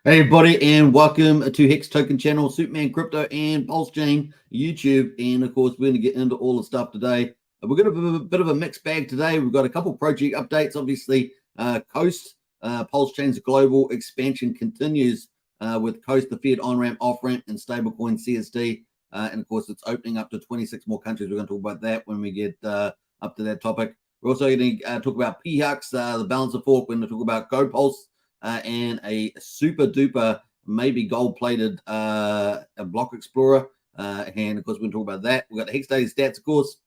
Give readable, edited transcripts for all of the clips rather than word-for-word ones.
Hey everybody, and welcome to Hex Token Channel, Superman Crypto, and Pulsechain YouTube. And of course, we're going to get into all the stuff today. We're going to have a bit of a mixed bag today. We've got a couple project updates. Obviously, Coast Pulsechain's global expansion continues with Coast, the Fiat Onramp, Offramp, and stablecoin CSD. And of course, it's opening up to 26 more countries. We're going to talk about that when we get up to that topic. We're also going to talk about PHUX, the balance of fork. We're going to talk about GoPulse. And a super duper, maybe gold plated a block explorer. And of course, we're going to talk about that. We've got the Hex Daily stats, of course.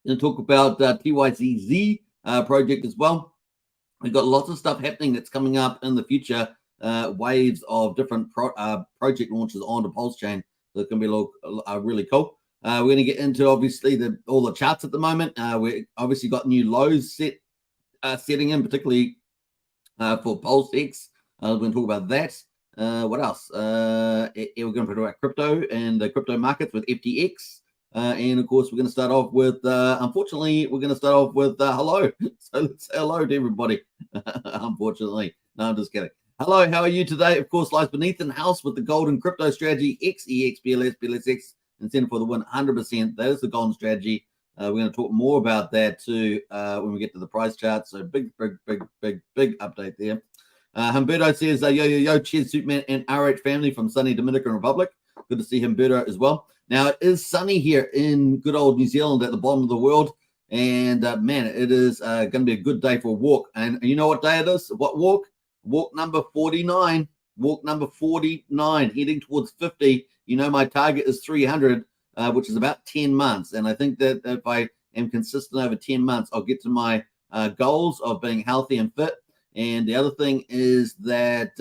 We're going to talk about TYCZ project as well. We've got lots of stuff happening that's coming up in the future, waves of different project launches onto Pulsechain. So it's going to be really cool. We're going to get into obviously all the charts at the moment. We obviously got new lows setting in, particularly for PulseX. We're going to talk about that. What else? We're going to talk about crypto and the crypto markets with FTX. And of course, we're going to start off with, unfortunately, we're going to start off with hello. So let's say hello to everybody. Unfortunately. No, I'm just kidding. Hello, how are you today? Of course, lies beneath in house with the golden crypto strategy, XEX, BLS, BLSX, incentive for the win, 100%. That is the golden strategy. We're going to talk more about that too when we get to the price chart. So big update there. Humberto says, yo, cheers, Superman and RH family from sunny Dominican Republic. Good to see Humberto as well. Now, it is sunny here in good old New Zealand at the bottom of the world. And, man, it is going to be a good day for a walk. And you know what day it is? What walk? Walk number 49. Walk number 49, heading towards 50. You know, my target is 300. Which is about 10 months. And I think that if I am consistent over 10 months, I'll get to my goals of being healthy and fit. And the other thing is that,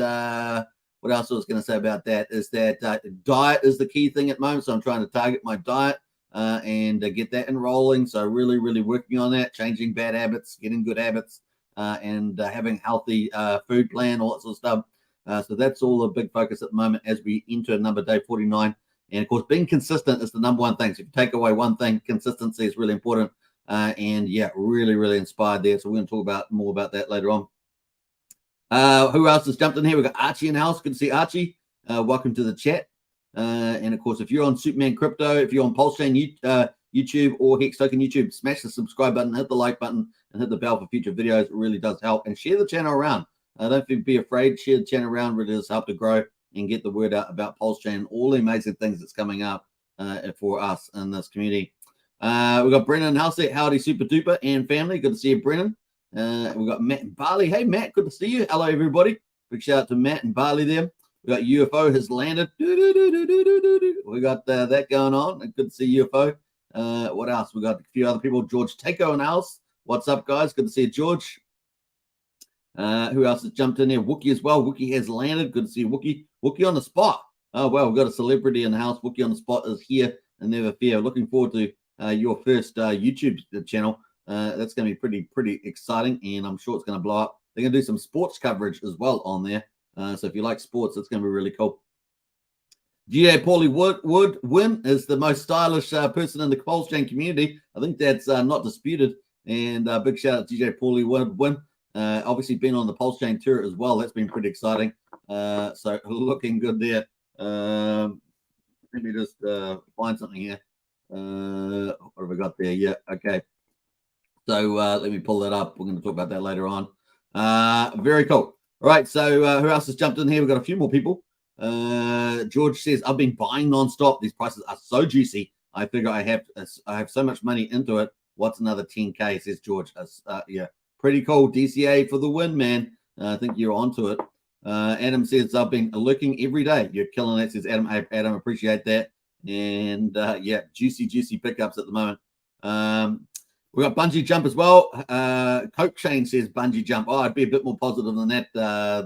what else I was going to say about that is that diet is the key thing at the moment. So I'm trying to target my diet and get that enrolling. So really working on that, changing bad habits, getting good habits, and having healthy food plan, all that sort of stuff. So that's all a big focus at the moment as we enter number day 49. And of course, being consistent is the number one thing. So if you take away one thing, consistency is really important. And yeah, really inspired there. So we're going to talk more about that later on. Who else has jumped in here? We've got Archie in the house. Good to see Archie. Welcome to the chat. And of course, if you're on Superman Crypto, if you're on Pulsechain YouTube or Hex Token YouTube, smash the subscribe button, hit the like button, and hit the bell for future videos. It really does help. And share the channel around. Don't be afraid. Share the channel around. Really does help to grow and get the word out about Pulsechain and all the amazing things that's coming up for us in this community. We've got Brennan in house there. Howdy, super duper and family. Good to see you, Brennan. We've got Matt and Barley. Hey, Matt, good to see you. Hello, everybody. Big shout out to Matt and Barley there. We got UFO has landed. We got that going on. Good to see UFO. What else? We got a few other people. George Takeo in house. What's up, guys? Good to see you, George. Who else has jumped in there? Wookie as well. Wookie has landed. Good to see Wookie. Wookie on the spot. Oh, well, we've got a celebrity in the house. Wookie on the spot is here and never fear. Looking forward to your first YouTube channel. That's going to be pretty exciting, and I'm sure it's going to blow up. They're going to do some sports coverage as well on there. So if you like sports, it's going to be really cool. GA Paulie Win is the most stylish person in the Pulsechain community. I think that's not disputed. And big shout out to GA Paulie Win. Obviously been on the Pulsechain tour as well. That's been pretty exciting. So looking good there. Let me just find something here. What have we got there? Yeah, okay. So let me pull that up. We're going to talk about that later on. Very cool. All right, so who else has jumped in here? We've got a few more people. George says, I've been buying nonstop. These prices are so juicy. I figure I have so much money into it. What's another 10K, says George. Yeah. Pretty cool. DCA for the win, man. I think you're onto it. Adam says, I've been lurking every day. You're killing it, says Adam. Adam, appreciate that. And yeah, juicy pickups at the moment. We got bungee jump as well. Coke Chain says bungee jump. Oh, I'd be a bit more positive than that.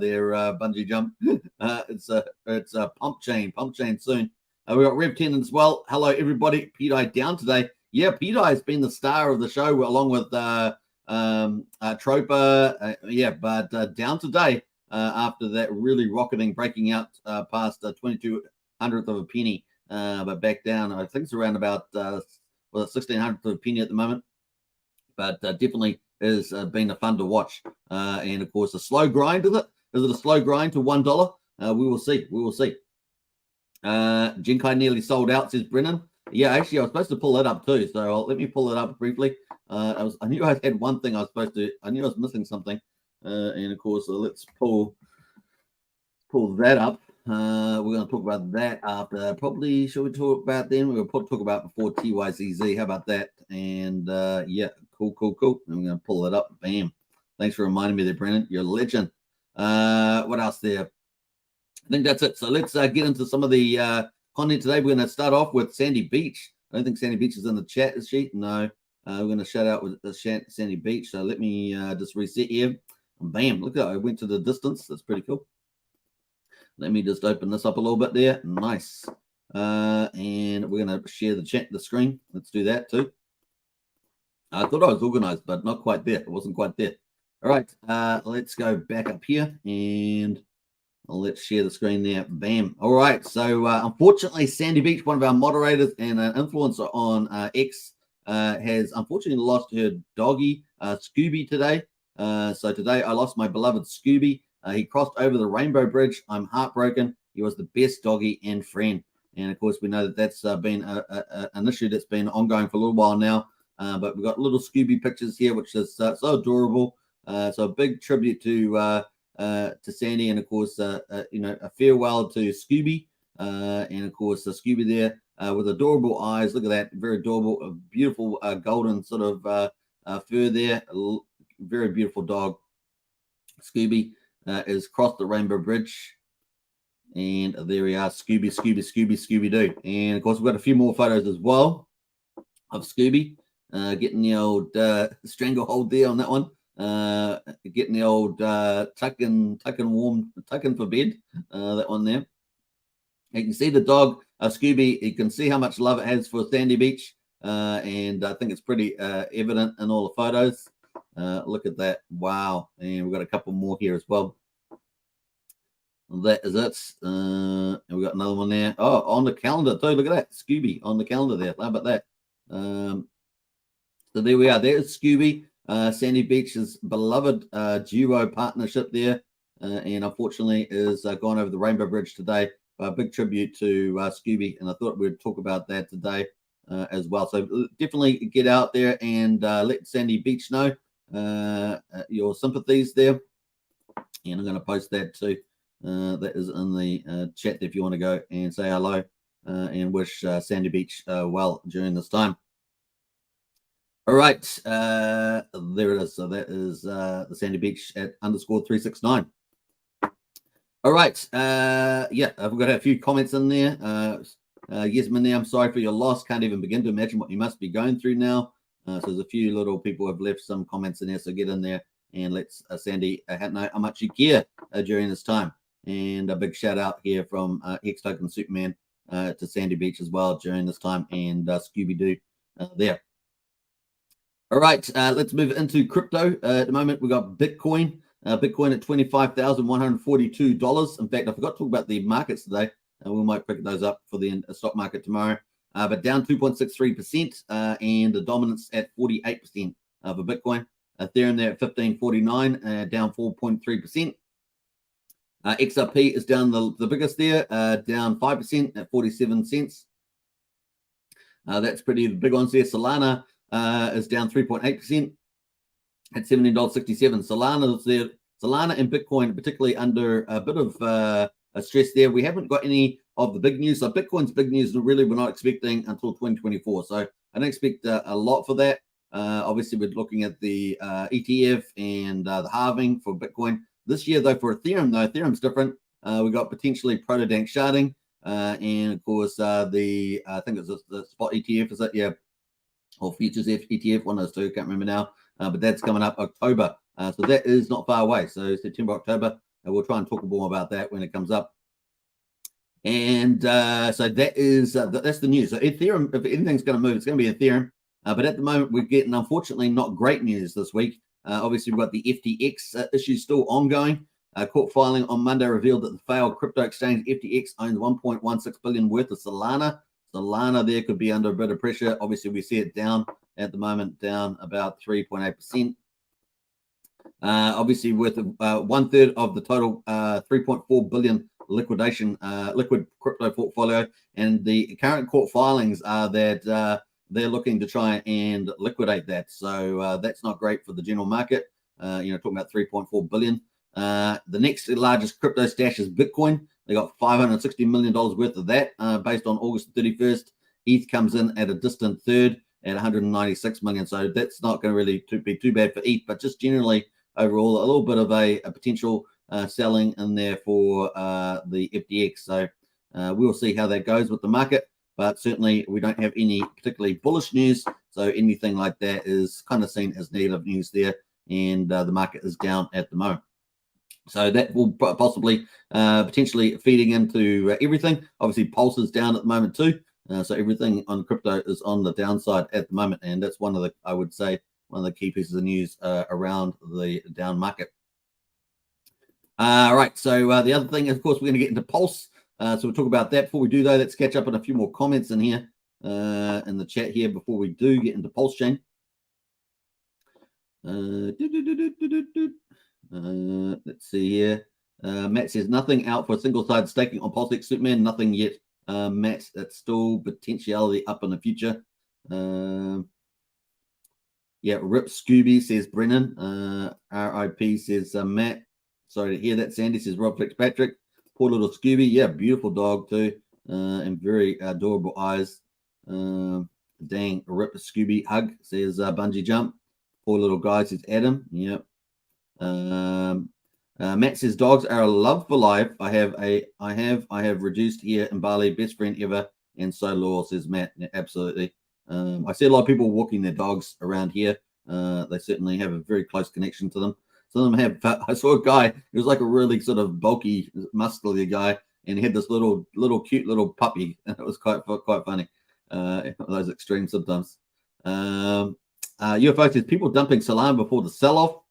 Their bungee jump. It's a pump chain soon. We got Rev 10 as well. Hello, everybody. P-Dye down today. Yeah, P-Dye has been the star of the show along with Tropa, but down today after that really rocketing, breaking out past 2200th of a penny, but back down. I think it's around about 1600th of a penny at the moment, but definitely has been a fun to watch. And of course, a slow grind. Is it a slow grind to $1? we will see. We will see. Jinkai nearly sold out, says Brennan. Yeah, actually, I was supposed to pull that up too. So let me pull it up briefly. I knew I had one thing I was supposed to. I knew I was missing something, and of course, let's pull that up. We're going to talk about that after. Probably should we talk about then? We're going to talk about before TYCZ. How about that? And yeah, cool. I'm going to pull it up. Bam. Thanks for reminding me there, Brennan. You're a legend. What else there? I think that's it. So let's get into some of the content today. We're going to start off with Sandy Beach. I don't think Sandy Beach is in the chat sheet. No, we're going to shout out with Sandy Beach. So let me just reset here. Bam! Look at that. I went to the distance. That's pretty cool. Let me just open this up a little bit there. Nice. And we're going to share the screen. Let's do that too. I thought I was organized, but not quite there. It wasn't quite there. All right. Let's go back up here and let's share the screen there. Bam. All right. So unfortunately, Sandy Beach, one of our moderators and an influencer on X, has unfortunately lost her doggy, Scooby, today. So today I lost my beloved Scooby. He crossed over the Rainbow Bridge. I'm heartbroken. He was the best doggy and friend. And of course, we know that that's been an issue that's been ongoing for a little while now. But we've got little Scooby pictures here, which is so adorable. So a big tribute to Sandy, and of course, a farewell to Scooby, and of course, Scooby there with adorable eyes. Look at that, very adorable, a beautiful golden sort of fur there. Very beautiful dog. Scooby is crossed the Rainbow Bridge, and there we are, Scooby-Doo. And of course, we've got a few more photos as well of Scooby getting the old stranglehold there on that one. Getting the old tucking for bed, that one there. You can see the dog, Scooby. You can see how much love it has for Sandy Beach, and I think it's pretty evident in all the photos. Look at that. Wow. And we've got a couple more here as well. That is it. And we've got another one there. Oh, on the calendar too. Look at that. Scooby on the calendar there. How about that? So there we are. There's Scooby. Sandy Beach's beloved duo partnership there, and unfortunately is gone over the Rainbow Bridge today. A big tribute to Scooby, and I thought we'd talk about that today as well. So definitely get out there and let Sandy Beach know your sympathies there, and I'm going to post that too. That is in the chat if you want to go and say hello and wish Sandy Beach well during this time. All right, there it is. So that is the Sandy Beach at _369. All right, yeah, I've got a few comments in there. Yasmin there, I'm sorry for your loss. Can't even begin to imagine what you must be going through now. So there's a few little people have left some comments in there. So get in there and let's Sandy know how much you care during this time. And a big shout out here from Hex Token Superman to Sandy Beach as well during this time, and Scooby-Doo there. All right, let's move into crypto. At the moment, we've got Bitcoin. Bitcoin at $25,142. In fact, I forgot to talk about the markets today. We might pick those up for the stock market tomorrow. But down 2.63%, and the dominance at 48% for Bitcoin. Ethereum there at 1549, down 4.3%. XRP is down the biggest there, down 5% at 47 cents. That's pretty big ones there. Solana is down 3.8% at $17.67. Solana and Bitcoin particularly under a bit of stress there. We haven't got any of the big news. So Bitcoin's big news really we're not expecting until 2024. So I don't expect a lot for that. Obviously, we're looking at the ETF and the halving for Bitcoin. This year, though, for Ethereum, Ethereum's different. We've got potentially proto-dank sharding. And of course, I think it's the spot ETF, is it? Yeah. Or futures ETF, one of those two, I can't remember now. But that's coming up October. So that is not far away. So September, October. We'll try and talk more about that when it comes up. And so that is that's the news. So Ethereum, if anything's going to move, it's going to be Ethereum. But at the moment, we're getting, unfortunately, not great news this week. Obviously, we've got the FTX issue still ongoing. Court filing on Monday revealed that the failed crypto exchange FTX owns $1.16 billion worth of Solana. Solana there could be under a bit of pressure. Obviously, we see it down at the moment, down about 3.8%. Obviously, worth 1/3 of the total $3.4 billion liquid crypto portfolio, and the current court filings are that they're looking to try and liquidate that. So that's not great for the general market. Talking about 3.4 billion. The next largest crypto stash is Bitcoin. They got $560 million worth of that based on August 31st. ETH comes in at a distant third at 196 million. So that's not going to really be too bad for ETH, but just generally overall, a little bit of a potential selling in there for the FTX. So we'll see how that goes with the market, but certainly we don't have any particularly bullish news. So anything like that is kind of seen as negative news there, and the market is down at the moment. So that will possibly potentially feeding into everything. Obviously, Pulse is down at the moment too. So everything on crypto is on the downside at the moment, and that's one of the, I would say, one of the key pieces of news around the down market. All right, so the other thing, of course, we're going to get into Pulse. So we'll talk about that. Before we do, though, let's catch up on a few more comments in here, in the chat here, before we do get into Pulsechain. Let's see here. Matt says nothing out for single-side staking on Pulsechain. Superman, nothing yet. Matt, that's still potentiality up in the future. Yeah, Rip Scooby, says Brennan. RIP, says Matt. Sorry to hear that. Sandy, says Rob Fitzpatrick. Poor little Scooby. Yeah, beautiful dog too. And very adorable eyes. Dang, Rip Scooby. Hug, says Bungee Jump. Poor little guy, says Adam. Yep. Matt says dogs are a love for life. I have reduced here in Bali, best friend ever, and so loyal, says Matt. Yeah, absolutely. I see a lot of people walking their dogs around here. They certainly have a very close connection to them. Some of them have. I saw a guy. He was like a really sort of bulky, muscular guy, and he had this little cute little puppy. And it was quite funny. Those extreme symptoms. UFO says people dumping Solana before the sell-off.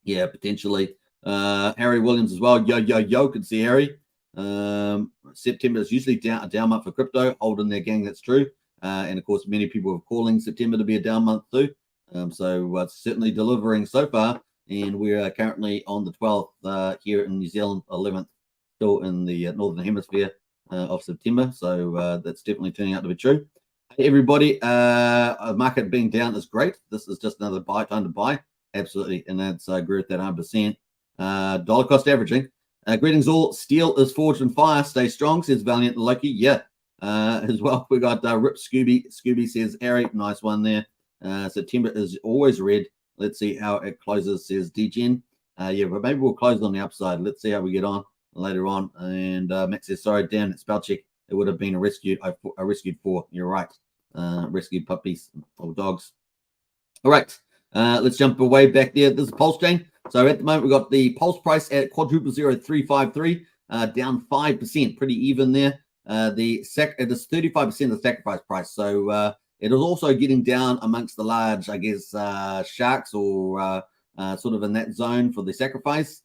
Yeah, potentially. Harry Williams as well. Yo, could see Harry. September is usually a down month for crypto. Holding their gang, that's true. And of course, many people are calling September to be a down month too. So it's certainly delivering so far. And we are currently on the 12th here in New Zealand, 11th, still in the Northern Hemisphere of September. So that's definitely turning out to be true. Hey, everybody, market being down is great. This is just another time to buy. Absolutely. And that's, I agree with that 100%. Dollar cost averaging. Greetings all. Steel is forged in fire. Stay strong, says Valiant Loki. Yeah. As well, we got Rip Scooby. Scooby says, Harry, nice one there. September is always red. Let's see how it closes, says DGen. Yeah, but maybe we'll close on the upside. Let's see how we get on later on. And Max says, sorry, Dan, it's spell check. It would have been a rescued 4. You're right. Rescued puppies or dogs. All right. Let's jump away back there. This is Pulsechain. So at the moment, we've got the Pulse price at quadruple 0353, down 5%, pretty even there. It is 35% of the sacrifice price. So it is also getting down amongst the large, I guess, sharks or sort of in that zone for the sacrifice.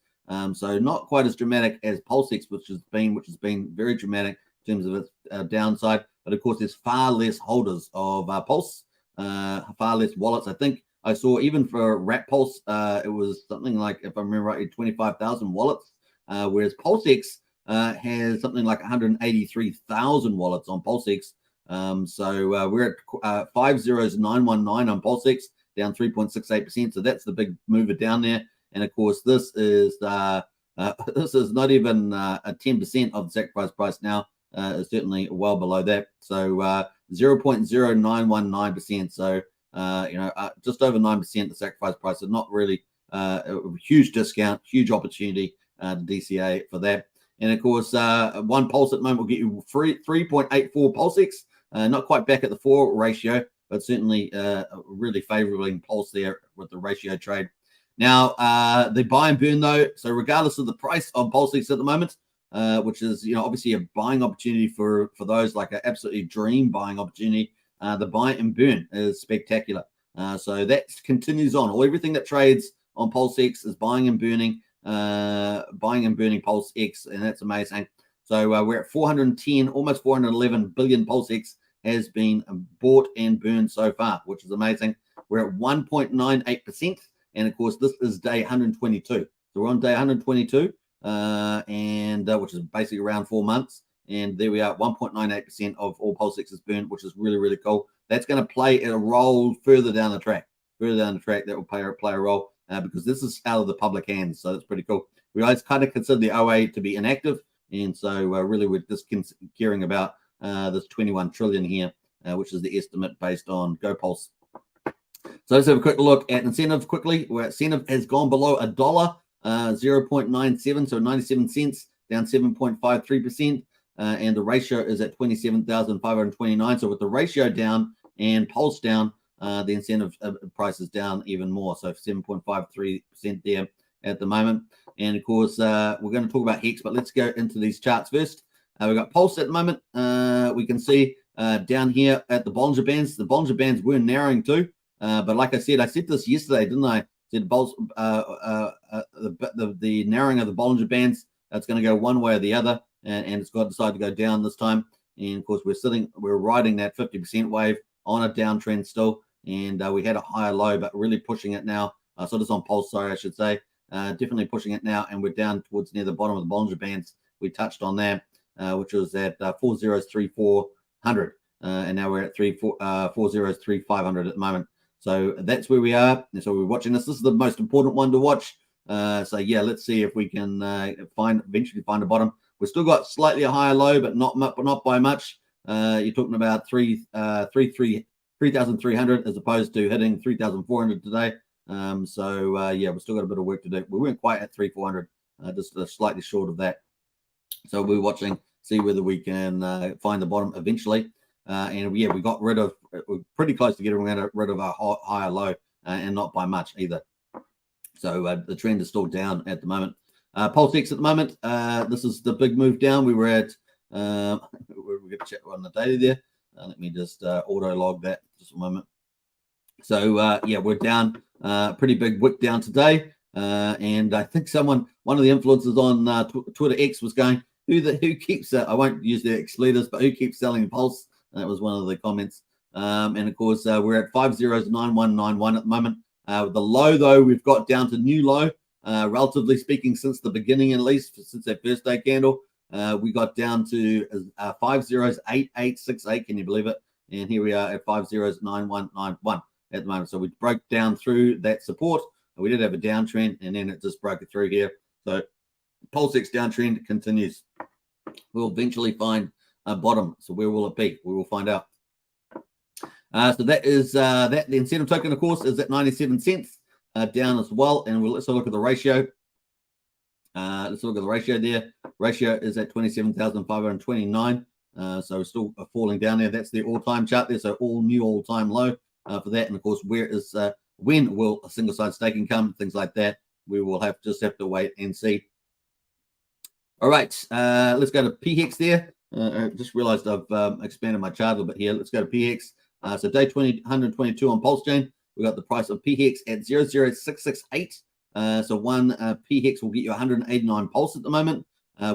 So not quite as dramatic as Pulsex, which has been very dramatic in terms of its downside. But of course, there's far less holders of Pulse, far less wallets. I think I saw even for Rat Pulse, it was something like, if I remember rightly, 25,000 wallets, whereas Pulsex has something like 183,000 wallets on Pulsex. So we're at 50919 on Pulsex, down 3.68%. So that's the big mover down there. And of course, this is not even 10% of the sacrifice price now. It's certainly well below that. So 0.0919%. So just over 9% the sacrifice price. Is not really a huge discount, huge opportunity to DCA for that. And of course, one pulse at the moment will get you 3.84 Pulsex. Not quite back at the 4 ratio, but certainly really favorably in Pulse there with the ratio trade. Now, the buy and burn though, so regardless of the price of Pulsex at the moment, which is obviously a buying opportunity for those, like an absolutely dream buying opportunity, the buy and burn is spectacular. So that continues on. Everything that trades on Pulsex is buying and burning Pulsex, and that's amazing. So we're at 410, almost 411 billion Pulsex has been bought and burned so far, which is amazing. We're at 1.98%, and of course this is day 122. So we're on day 122. and which is basically around 4 months. And there we are, 1.98% of all Pulsex is burned, which is really, really cool. That's going to play a role further down the track. That will play a role because this is out of the public hands, so that's pretty cool. We always kind of consider the OA to be inactive, and so really we're just caring about this 21 trillion here, which is the estimate based on GoPulse. So let's have a quick look at incentive quickly. Where incentive has gone below $1, 0.97, so 97 cents, down 7.53%. And the ratio is at 27,529. So with the ratio down and Pulse down, the incentive price is down even more. So 7.53% there at the moment. And of course, we're going to talk about Hex, but let's go into these charts first. We've got Pulse at the moment. We can see down here at the Bollinger Bands. The Bollinger Bands were narrowing too. But like I said this yesterday, didn't I? Said the narrowing of the Bollinger Bands, that's going to go one way or the other. And it's got to decide to go down this time. And of course, we're riding that 50% wave on a downtrend still. And we had a higher low, but really pushing it now. So this on Pulse, sorry, I should say. Definitely pushing it now. And we're down towards near the bottom of the Bollinger Bands. We touched on that, which was at 403400. And now we're at 403500 at the moment. So that's where we are. And so we're watching this. This is the most important one to watch. So yeah, let's see if we can eventually find a bottom. We've still got slightly a higher low, but not by much. You're talking about 3,300 as opposed to hitting 3,400 today. So yeah, we've still got a bit of work to do. We weren't quite at 3,400, just slightly short of that. So we're watching, see whether we can find the bottom eventually. And yeah, we're pretty close to getting rid of our higher low, and not by much either. So the trend is still down at the moment. Pulsex at the moment, this is the big move down. We were at, we're going to check on the data there. Let me just auto log that just a moment. So yeah, we're down, pretty big wick down today. And I think one of the influencers on Twitter X was going, who keeps, I won't use the X leaders, but who keeps selling Pulse? That was one of the comments. And of course, we're at 509191 at the moment. The low, though, we've got down to new low, relatively speaking, since the beginning, at least, since that first day candle. We got down to 508868. Can you believe it? And here we are at 509191 at the moment. So we broke down through that support. We did have a downtrend, and then it just broke it through here. So Pulsex downtrend continues. We'll eventually find a bottom. So where will it be? We will find out. So that is that. The incentive token, of course, is at 97 cents down as well. And let's look at the ratio. Let's look at the ratio there. Ratio is at 27,529. So we're still falling down there. That's the all-time chart there. So all-time low for that. And of course, when will a single side staking come? Things like that. We will just have to wait and see. All right, let's go to PHEX there. I just realized I've expanded my chart a little bit here. Let's go to PHEX. So day 122 on Pulsechain. We got the price of PHEX at 0.0668. So one PHEX will get you 189 Pulse at the moment.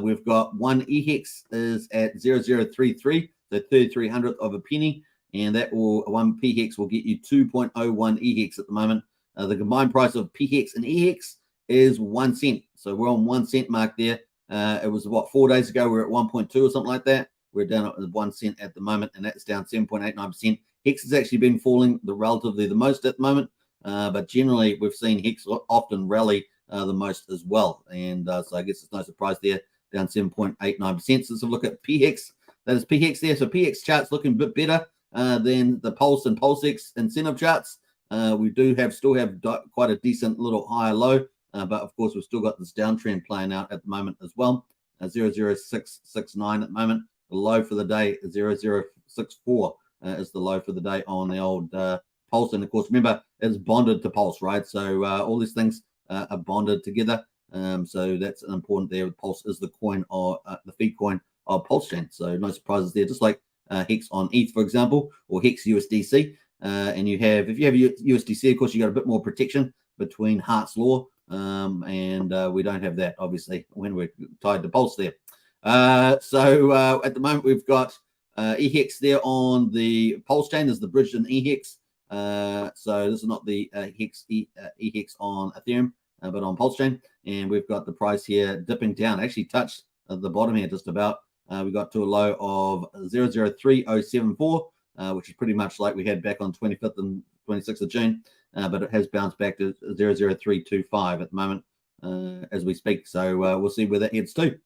We've got one EHEX is at 0.033, so 3300th of a penny, and one PHEX will get you 2.01 EHEX at the moment. The combined price of PHEX and EHEX is 1 cent. So we're on 1 cent mark there. It was 4 days ago, we were at 1.2 or something like that. We're down at 1 cent at the moment, and that's down 7.89%. Hex has actually been falling relatively the most at the moment, but generally we've seen Hex often rally the most as well. And so I guess it's no surprise there, down 7.89%. So let's have a look at PHEX. That is PHEX there. So PHEX chart's looking a bit better than the Pulse and Pulsex incentive charts. We still have quite a decent little higher low. But of course, we've still got this downtrend playing out at the moment as well. 0.0669 at the moment. The low for the day is 0.064 is the low for the day on the old Pulse. And of course, remember, it's bonded to Pulse, right? So all these things are bonded together. So that's important there. Pulse is the coin or the feed coin of Pulsechain. So no surprises there. Just like Hex on ETH, for example, or Hex USDC. And if you have USDC, of course, you got a bit more protection between Hart's Law. And we don't have that, obviously, when we're tied to Pulse there. So at the moment, we've got EHEX there on the Pulsechain. There's the bridge in EHEX. So this is not the EHEX on Ethereum. but on Pulsechain. And we've got the price here dipping down, actually touched at the bottom here just about. We got to a low of 003074, which is pretty much like we had back on 25th and 26th of June, but it has bounced back to 00325 at the moment as we speak. So we'll see where that heads to.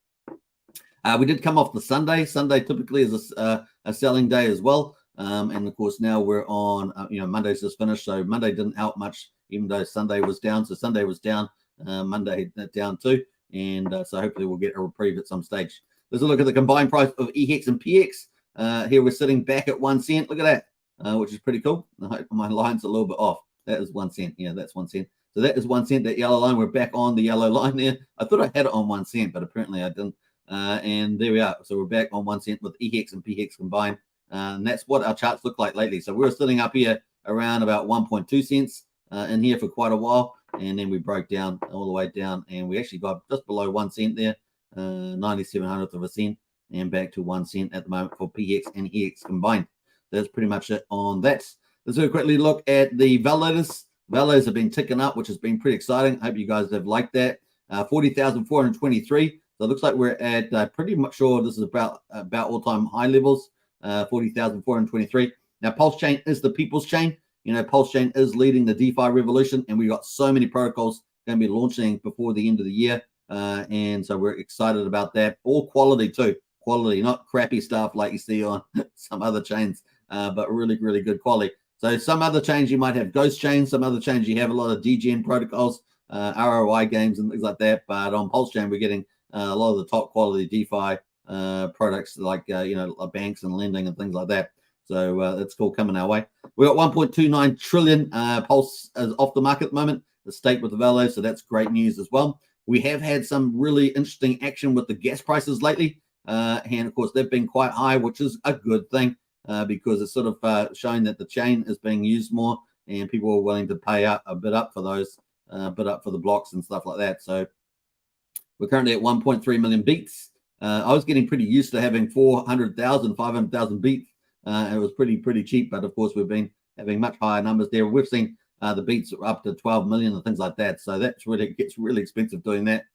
We did come off the Sunday. Sunday typically is a selling day as well. And of course, now we're on, Monday's just finished. So Monday didn't help much, even though Sunday was down. So Sunday was down, Monday down too. And so hopefully we'll get a reprieve at some stage. Let's look at the combined price of EHEX and PX. Here we're sitting back at 1 cent. Look at that, which is pretty cool. I hope my line's a little bit off. That is 1 cent. Yeah, that's 1 cent. So that is 1 cent, that yellow line. We're back on the yellow line there. I thought I had it on 1 cent, but apparently I didn't. And there we are. So we're back on 1 cent with EHEX and PX combined. And that's what our charts look like lately. So we were sitting up here around about 1.2 cents in here for quite a while. And then we broke down all the way down. And we actually got just below 1 cent there, 9700th of a cent. And back to 1 cent at the moment for PX and EX combined. That's pretty much it on that. Let's quickly look at the validators. Validators have been ticking up, which has been pretty exciting. I hope you guys have liked that. 40,423. So it looks like we're at pretty much sure this is about all-time high levels, 40,423. Now, Pulsechain is the people's chain. Pulsechain is leading the DeFi revolution, and we got so many protocols going to be launching before the end of the year. And so we're excited about that. All quality too. Quality, not crappy stuff like you see on some other chains, but really, really good quality. So some other chains you might have ghost chains. Some other chains you have a lot of DGen protocols, ROI games and things like that. But on Pulsechain, we're getting a lot of the top quality DeFi products like, banks and lending and things like that. So that's cool coming our way. We got 1.29 trillion Pulse is off the market at the moment, the stake with the Velo. So that's great news as well. We have had some really interesting action with the gas prices lately. And of course, they've been quite high, which is a good thing because it's sort of showing that the chain is being used more and people are willing to pay a bit up for those, bit up for the blocks and stuff like that. So we're currently at 1.3 million beats. I was getting pretty used to having 400,000, 500,000 beats. It was pretty cheap, but of course we've been having much higher numbers there. We've seen the beats up to 12 million and things like that. So that's really gets really expensive doing that.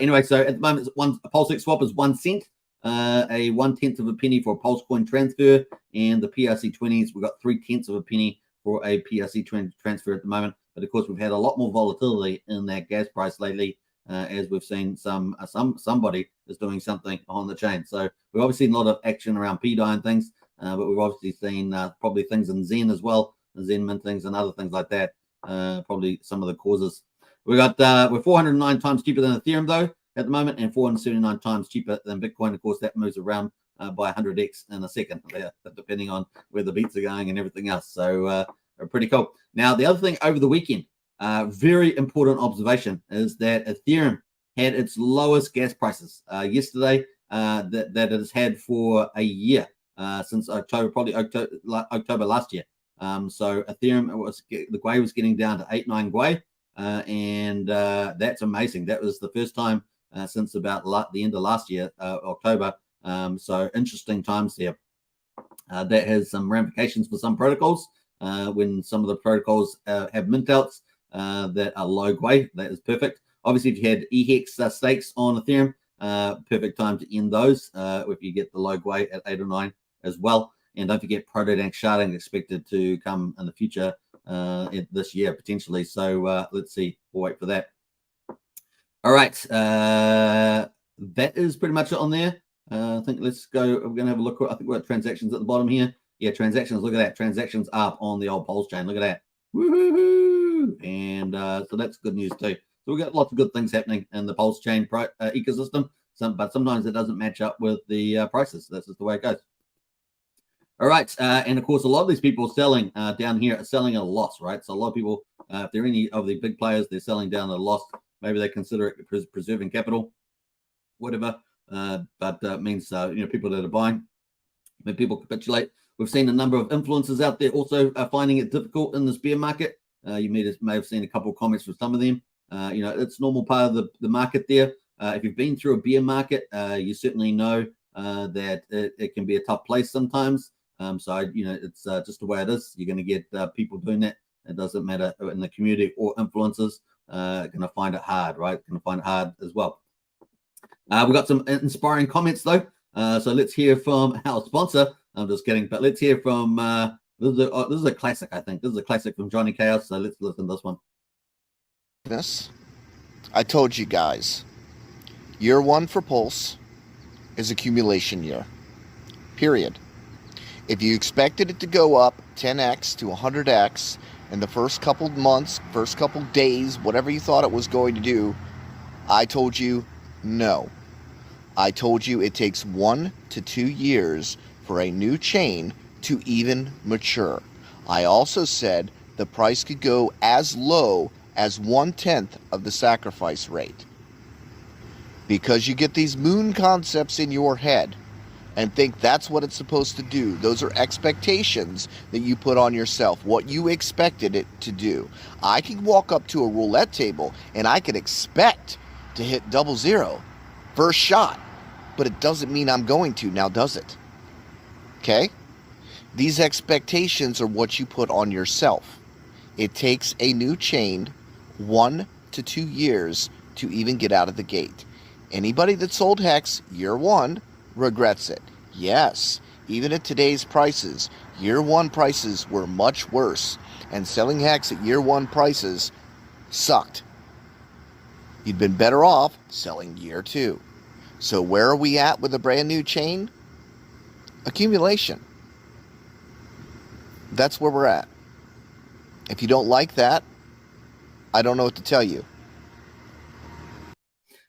Anyway, so at the moment, a Pulsex swap is 1 cent, a 1/10 of a penny for a Pulse coin transfer, and the PRC20s, we've got 3/10 of a penny for a PRC transfer at the moment. But of course, we've had a lot more volatility in that gas price lately, as we've seen somebody is doing something on the chain. So we've obviously seen a lot of action around PDI and things, but we've obviously seen probably things in Zen as well, Zen mint things and other things like that. Probably some of the causes. We're 409 times cheaper than Ethereum though at the moment, and 479 times cheaper than Bitcoin. Of course, that moves around by 100x in a second, depending on where the beats are going and everything else. So pretty cool. Now, the other thing over the weekend, very important observation is that Ethereum had its lowest gas prices yesterday that it has had for a year since October, probably October last year. So Ethereum the Gwei was getting down to 8-9 Gwei. And that's amazing. That was the first time since about the end of last year, October. So interesting times there. That has some ramifications for some protocols. When some of the protocols have mint outs that are low Gwei, that is perfect. Obviously, if you had EHEX stakes on Ethereum, perfect time to end those if you get the low Gwei at 8 or 9 as well. And don't forget, proto-dank sharding expected to come in the future this year potentially. So let's see. We'll wait for that. All right. That is pretty much it on there. I think let's go. We're going to have a look. I think we're at transactions at the bottom here. Yeah, transactions. Look at that. Transactions up on the old Pulsechain. Look at that. Woohoo! And so that's good news too. So we've got lots of good things happening in the Pulsechain ecosystem. But sometimes it doesn't match up with the prices. That's just the way it goes. All right, and of course, a lot of these people selling down here are selling at a loss, right? So a lot of people, if they're any of the big players, they're selling down at a loss. Maybe they consider it preserving capital, whatever. But means people that are buying, when people capitulate. We've seen a number of influencers out there also finding it difficult in this bear market. You may have seen a couple of comments from some of them. It's normal part of the market there. If you've been through a bear market, you certainly know that it can be a tough place sometimes. So it's just the way it is. You're going to get people doing that. It doesn't matter in the community or influencers going to find it hard, right? Going to find it hard as well. We've got some inspiring comments though. So let's hear from our sponsor. I'm just kidding, but let's hear from this is a classic, I think. This is a classic from Johnny Chaos. So let's listen to this one. I told you guys, year one for Pulse is accumulation year. Period. If you expected it to go up 10x to 100x in the first couple months, first couple days, whatever you thought it was going to do, I told you no. I told you it takes 1 to 2 years for a new chain to even mature. I also said the price could go as low as 1/10 of the sacrifice rate. Because you get these moon concepts in your head and think that's what it's supposed to do. Those are expectations that you put on yourself, what you expected it to do. I can walk up to a roulette table and I can expect to hit 00 first shot, but it doesn't mean I'm going to, now does it? Okay? These expectations are what you put on yourself. It takes a new chain 1 to 2 years to even get out of the gate. Anybody that sold Hex year one regrets it. Yes, even at today's prices, year one prices were much worse, and selling Hex at year one prices sucked. You'd been better off selling year two. So where are we at with a brand new chain? Accumulation. That's where we're at. If you don't like that, I don't know what to tell you.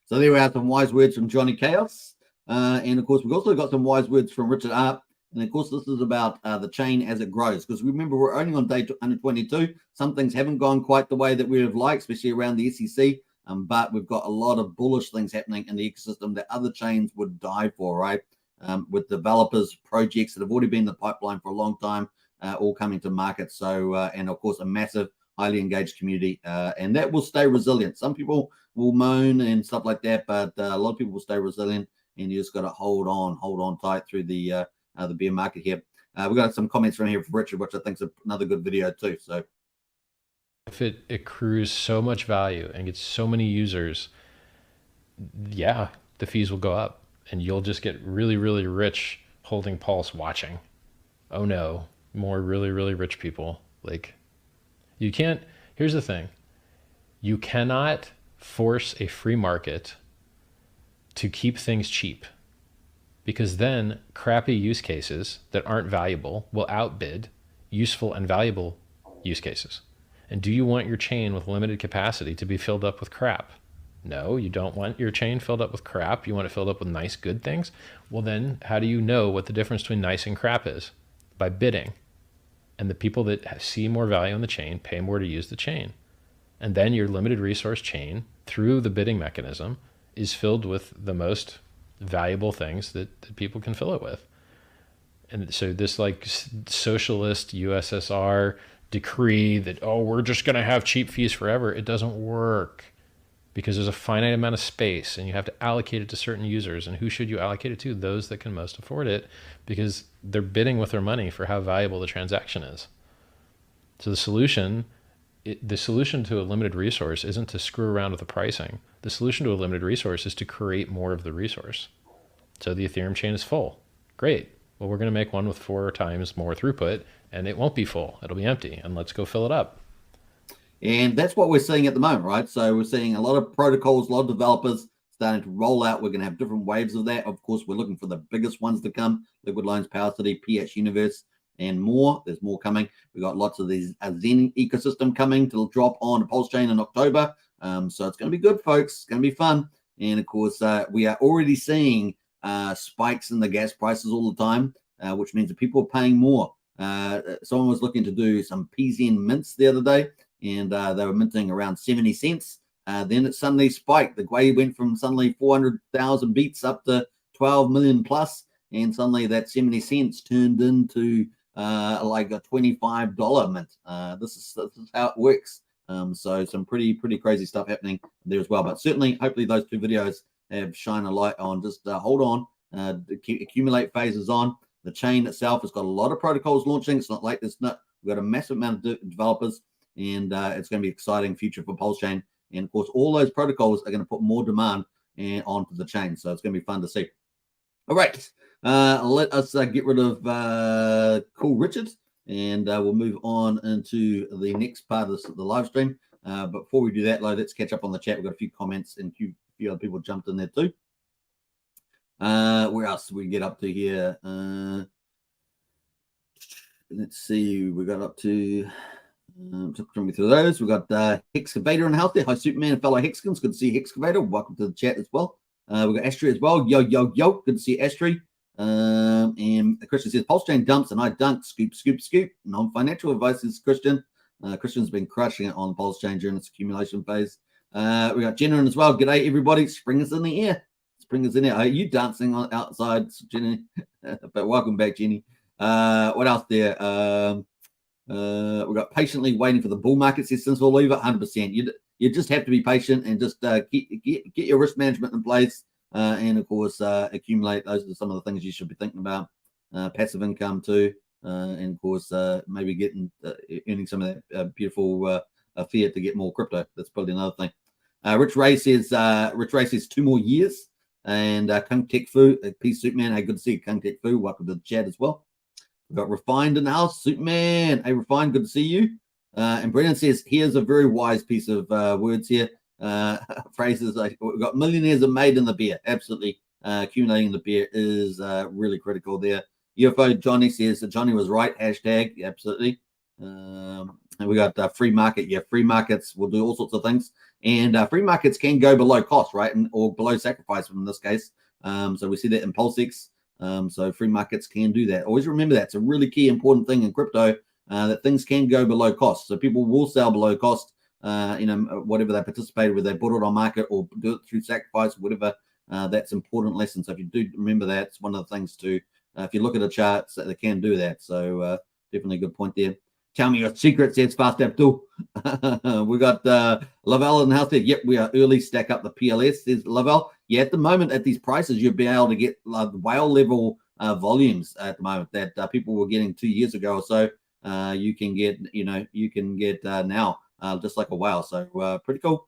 So there we have some wise words from Johnny Chaos. And of course, we've also got some wise words from Richard Arp. And of course, this is about the chain as it grows. Because remember, we're only on day 122. Some things haven't gone quite the way that we would have liked, especially around the SEC. But we've got a lot of bullish things happening in the ecosystem that other chains would die for, right? With developers, projects that have already been in the pipeline for a long time, all coming to market. So, and of course, a massive, highly engaged community. And that will stay resilient. Some people will moan and stuff like that, but a lot of people will stay resilient. And you just got to hold on tight through the bear market here. We've got some comments from here from Richard, which I think is another good video too. So if it accrues so much value and gets so many users, yeah, the fees will go up and you'll just get really, really rich holding Pulse watching. Oh no, more really, really rich people. Like you can't, here's the thing. You cannot force a free market to keep things cheap, because then crappy use cases that aren't valuable will outbid useful and valuable use cases. And do you want your chain with limited capacity to be filled up with crap? No, you don't want your chain filled up with crap. You want it filled up with nice, good things. Well, then how do you know what the difference between nice and crap is? By bidding. And the people that see more value in the chain pay more to use the chain. And then your limited resource chain, through the bidding mechanism, is filled with the most valuable things that people can fill it with. And so this like socialist USSR decree that, oh, we're just going to have cheap fees forever, it doesn't work, because there's a finite amount of space and you have to allocate it to certain users. And who should you allocate it to? Those that can most afford it, because they're bidding with their money for how valuable the transaction is. So the solution to a limited resource isn't to screw around with the pricing. The solution to a limited resource is to create more of the resource. So the Ethereum chain is full. Great. Well, we're going to make one with 4 times more throughput, and it won't be full. It'll be empty, and let's go fill it up. And that's what we're seeing at the moment, right? So we're seeing a lot of protocols, a lot of developers starting to roll out. We're going to have different waves of that. Of course, we're looking for the biggest ones to come: Liquid Loans, Power City, PH Universe, and more. There's more coming. We've got lots of these Zen ecosystem coming to drop on Pulsechain in October. So it's going to be good, folks. It's going to be fun. And of course, we are already seeing spikes in the gas prices all the time, which means that people are paying more. Someone was looking to do some PZN mints the other day, and they were minting around 70 cents. Then it suddenly spiked. The way went from suddenly 400,000 beats up to 12 million plus, and suddenly that 70 cents turned into like a $25 mint. This is how it works. So some pretty crazy stuff happening there as well. But certainly, hopefully, those 2 videos have shine a light on just hold on, accumulate phases on. The chain itself has got a lot of protocols launching. It's not like we've got a massive amount of developers, and it's going to be an exciting future for Pulsechain And of course, all those protocols are going to put more demand onto the chain. So it's going to be fun to see. All right, let us get rid of Cool Richard, and we'll move on into the next part of the live stream. But before we do that, let's catch up on the chat. We've got a few comments and a few other people jumped in there too. Where else do we get up to here? Let's see. We got up to me through those. We got Hexcavator in the house there. Hi, Superman and fellow Hexkins. Good to see Hexcavator. Welcome to the chat as well. We got Astri as well. Yo. Good to see Astri. And Christian says Pulsechain dumps and I dunk. Scoop. Non-financial advice is Christian. Christian's been crushing it on Pulsechain during its accumulation phase. We got Jenna in as well. G'day, everybody. Spring is in the air. Spring is in there. Are you dancing outside, Jenny? But welcome back, Jenny. What else there? We got patiently waiting for the bull market, says since we'll leave it 100%. You just have to be patient and just get your risk management in place. And of course, accumulate. Those are some of the things you should be thinking about. Passive income too. And of course, maybe earning some of that beautiful fiat to get more crypto. That's probably another thing. Rich Ray says 2 more years. And Kung Tech Fu, peace, Superman. Hey, good to see you, Kung Tech Fu. Welcome to the chat as well. We've got Refined in the house, Superman. Hey, Refined, good to see you. And Brennan says, here's a very wise piece of words here. Phrases like, we've got millionaires are made in the beer. Absolutely. Accumulating the beer is really critical there. UFO Johnny says that Johnny was right. Hashtag, absolutely. And we got free market. Yeah, free markets will do all sorts of things. And free markets can go below cost, right? Or below sacrifice in this case. So we see that in Pulsex. So free markets can do that. Always remember that. It's a really key important thing in crypto that things can go below cost. So people will sell below cost, whatever they participated with, they bought it on market or do it through sacrifice, whatever. That's important lesson. So if you do remember that, it's one of the things to, if you look at the charts, they can do that. So definitely a good point there. Tell me your secret, says Fast Abdul. We got Lavelle in the house there. Yep, we are early. Stack up the PLS, says Lavelle. Yeah, at the moment, at these prices, you'll be able to get whale level volumes at the moment that people were getting 2 years ago or so. You can get now just like a whale. So pretty cool.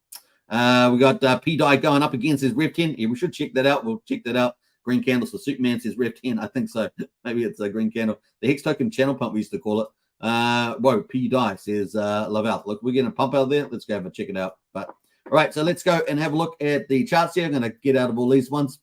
We got P-Dye going up again, says Rev 10. Yeah, we should check that out. We'll check that out. Green candles for Superman, says Rev 10. I think so. Maybe it's a green candle. The Hex Token channel pump, we used to call it. Whoa, P-Dye says love out. Look, we're going to pump out there. Let's go have a check it out. But all right, so let's go and have a look at the charts here. I'm going to get out of all these ones.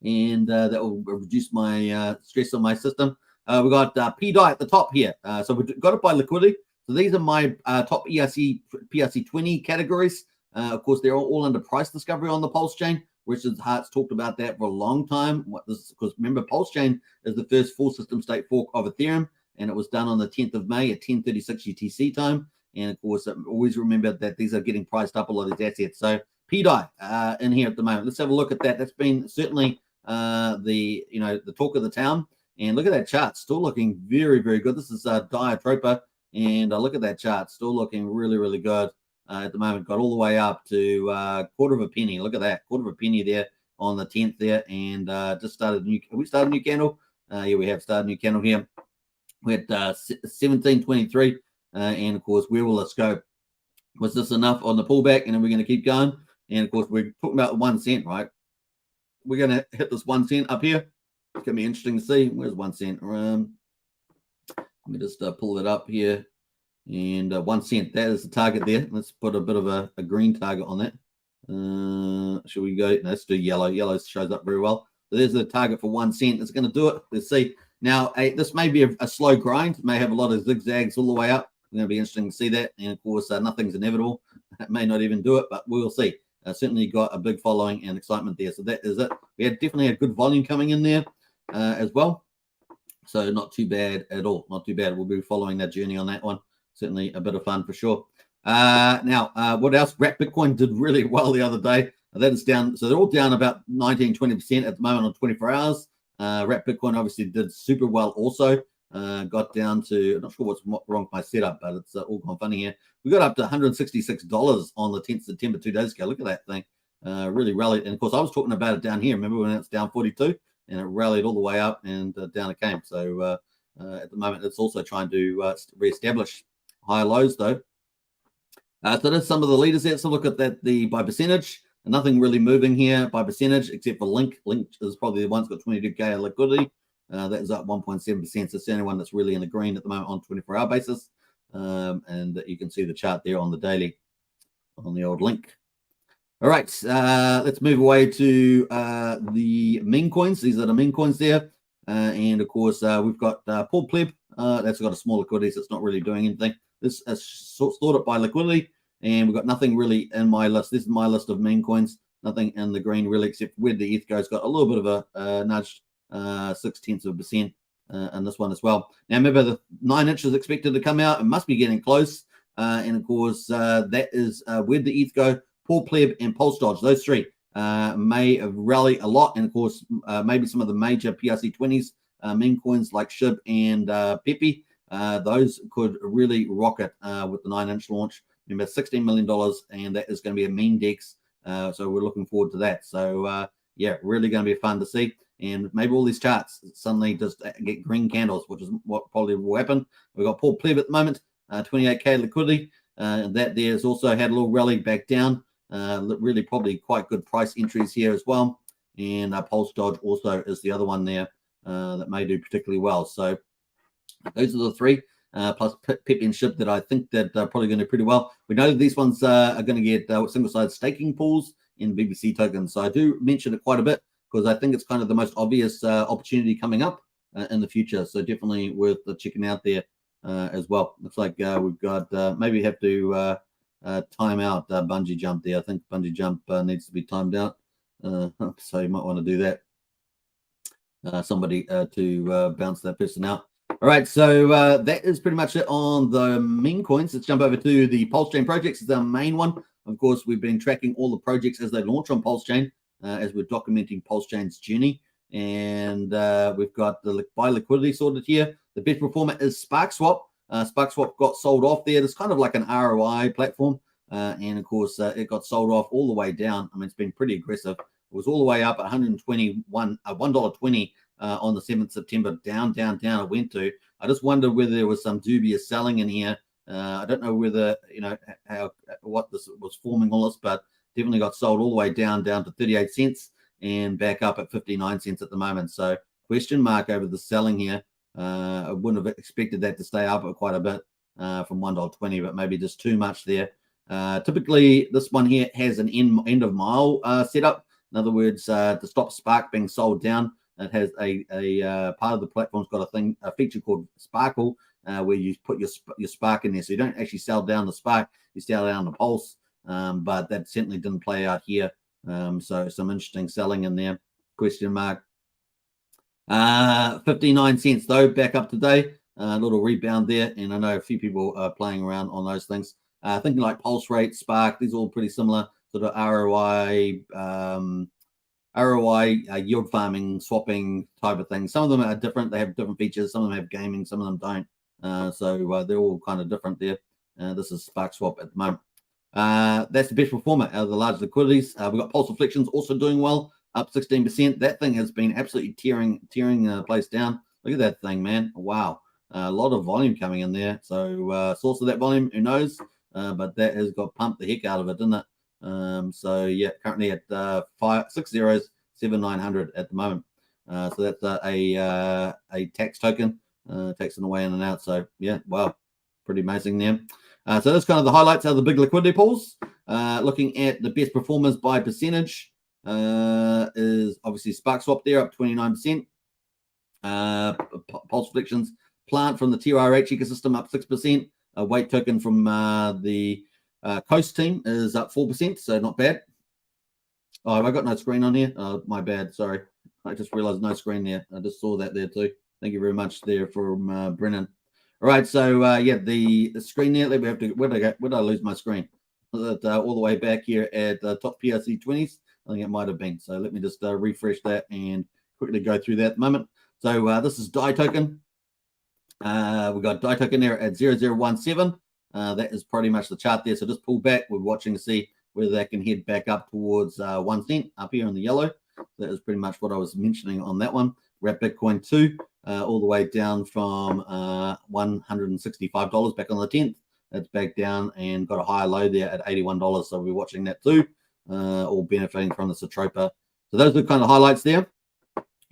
And that will reduce my stress on my system. We got P-Dye at the top here. So we've got it by liquidity. So these are my top PRC 20 categories. Of course, they're all under price discovery on the Pulsechain. Richard Hart's talked about that for a long time. Because remember, Pulsechain is the first full system state fork of Ethereum, and it was done on the 10th of May at 10:36 UTC time. And of course, always remember that these are getting priced up, a lot of these assets. So P-Dye in here at the moment. Let's have a look at that. That's been certainly the talk of the town. And look at that chart, still looking very, very good. This is Diatropa, and look at that chart, still looking really, really good. At the moment, got all the way up to quarter of a penny. Look at that, quarter of a penny there on the 10th there, and just started new. Have we started a new candle? Yeah, we have started a new candle here. We're at 1723, and of course, where will this go? Was this enough on the pullback, and then we're going to keep going? And of course, we're talking about 1 cent, right? We're going to hit this 1 cent up here. It's going to be interesting to see. Where's 1 cent? Let me just pull it up here. And 1 cent, that is the target there. Let's put a bit of a green target on that. Should we go? Let's do yellow. Yellow shows up very well. So there's the target for 1 cent. It's going to do it. Let's see. Now, this may be a slow grind. It may have a lot of zigzags all the way up. It's going to be interesting to see that. And of course, nothing's inevitable. It may not even do it, but we'll see. Certainly got a big following and excitement there. So that is it. We had definitely a good volume coming in there as well. So not too bad at all. Not too bad. We'll be following that journey on that one. Certainly a bit of fun for sure. Now, what else? Wrap Bitcoin did really well the other day. That is down. So they're all down about 19-20% at the moment on 24 hours. Wrap Bitcoin obviously did super well also. Got down to, I'm not sure what's wrong with my setup, but it's all gone funny here. We got up to $166 on the 10th of September, 2 days ago. Look at that thing. Really rallied. And of course, I was talking about it down here. Remember when it's down 42 and it rallied all the way up and down it came. So at the moment, it's also trying to reestablish higher lows though. So there's some of the leaders there. Let's look at that by percentage. Nothing really moving here by percentage except for Link. Link is probably the one that's got 22K of liquidity. That is up 1.7%. So it's the only one that's really in the green at the moment on 24-hour basis. And you can see the chart there on the daily on the old Link. All right, let's move away to the meme coins. These are the meme coins there. And of course, we've got Paul Pleb. That's got a small liquidity, so it's not really doing anything. This is sorted by liquidity, and we've got nothing really in my list. This is my list of meme coins. Nothing in the green really, except where the ETH goes. Got a little bit of a nudge, 0.6%, and this one as well. Now, remember the 9-inch is expected to come out. It must be getting close, and of course, that is where the ETH go. Paul Pleb and Pulse Dodge, those three may rally a lot, and of course, maybe some of the major PRC20s meme coins like SHIB and Pepe. Those could really rocket with the 9-inch launch. Remember, $16 million, and that is going to be a meme DEX. So we're looking forward to that. So yeah, really going to be fun to see. And maybe all these charts suddenly just get green candles, which is what probably will happen. We've got Paul Pleb at the moment, 28K liquidity. That there has also had a little rally back down. Really probably quite good price entries here as well. And Pulse Dodge also is the other one there that may do particularly well. So those are the three, plus Pepe and SHIB that I think that are probably going to do pretty well. We know that these ones are going to get single-sided staking pools in BBC tokens. So I do mention it quite a bit because I think it's kind of the most obvious opportunity coming up in the future. So definitely worth checking out there as well. Looks like we've got maybe have to time out bungee jump there. I think bungee jump needs to be timed out. So you might want to do that. Somebody to bounce that person out. All right, so that is pretty much it on the meme coins. Let's jump over to the Pulsechain projects. It's the main one. Of course, we've been tracking all the projects as they launch on Pulsechain as we're documenting Pulsechain's journey. And we've got the buy liquidity sorted here. The best performer is SparkSwap. SparkSwap got sold off there. It's kind of like an ROI platform. And of course, it got sold off all the way down. I mean, it's been pretty aggressive. It was all the way up at $1.20 on the 7th September. Down it went to. I just wonder whether there was some dubious selling in here. I don't know whether, what this was forming all this, but definitely got sold all the way down to 38 cents and back up at 59 cents at the moment. So question mark over the selling here. I wouldn't have expected that to stay up quite a bit from $1.20, but maybe just too much there. Typically, this one here has an end of mile setup. In other words, to stop Spark being sold down, it has a part of the platform's got a feature called Sparkle, where you put your Spark in there. So you don't actually sell down the Spark, you sell down the Pulse. But that certainly didn't play out here. So some interesting selling in there. Question mark. 59 cents though, back up today. A little rebound there, and I know a few people are playing around on those things. Thinking like Pulse Rate, Spark, these are all pretty similar sort of ROI yield farming, swapping type of things. Some of them are different. They have different features. Some of them have gaming. Some of them don't. So they're all kind of different there. This is SparkSwap at the moment. That's the best performer out of the large liquidities. We've got Pulse Reflections also doing well, up 16%. That thing has been absolutely tearing the place down. Look at that thing, man. Wow. A lot of volume coming in there. So source of that volume, who knows? But that has got pumped the heck out of it, didn't it? So yeah, currently at 607,900 at the moment. So that's a tax token, taxing away in and out. So yeah, wow, pretty amazing there. So that's kind of the highlights of the big liquidity pools. Looking at the best performers by percentage is obviously SparkSwap there, up 29%. Pulse Reflections, Plant from the TRH ecosystem, up 6%. A weight token from the Coast team is up 4%, so not bad. Oh, have I got no screen on here? Oh, my bad, sorry. I just realized no screen there. I just saw that there too. Thank you very much there from Brennan. All right, so yeah, the screen there. Let me have to. Where did I lose my screen? Was it all the way back here at the top PRC 20s? I think it might have been. So let me just refresh that and quickly go through that at the moment. So this is DAI token. We got DAI token there at 0017. That is pretty much the chart there. So just pull back. We're watching to see whether that can head back up towards 1 cent up here in the yellow. That is pretty much what I was mentioning on that one. We're at Bitcoin 2, all the way down from $165 back on the 10th it's back down and got a higher low there at $81. So we'll be watching that too, all benefiting from the Satropa. So those are the kind of highlights there.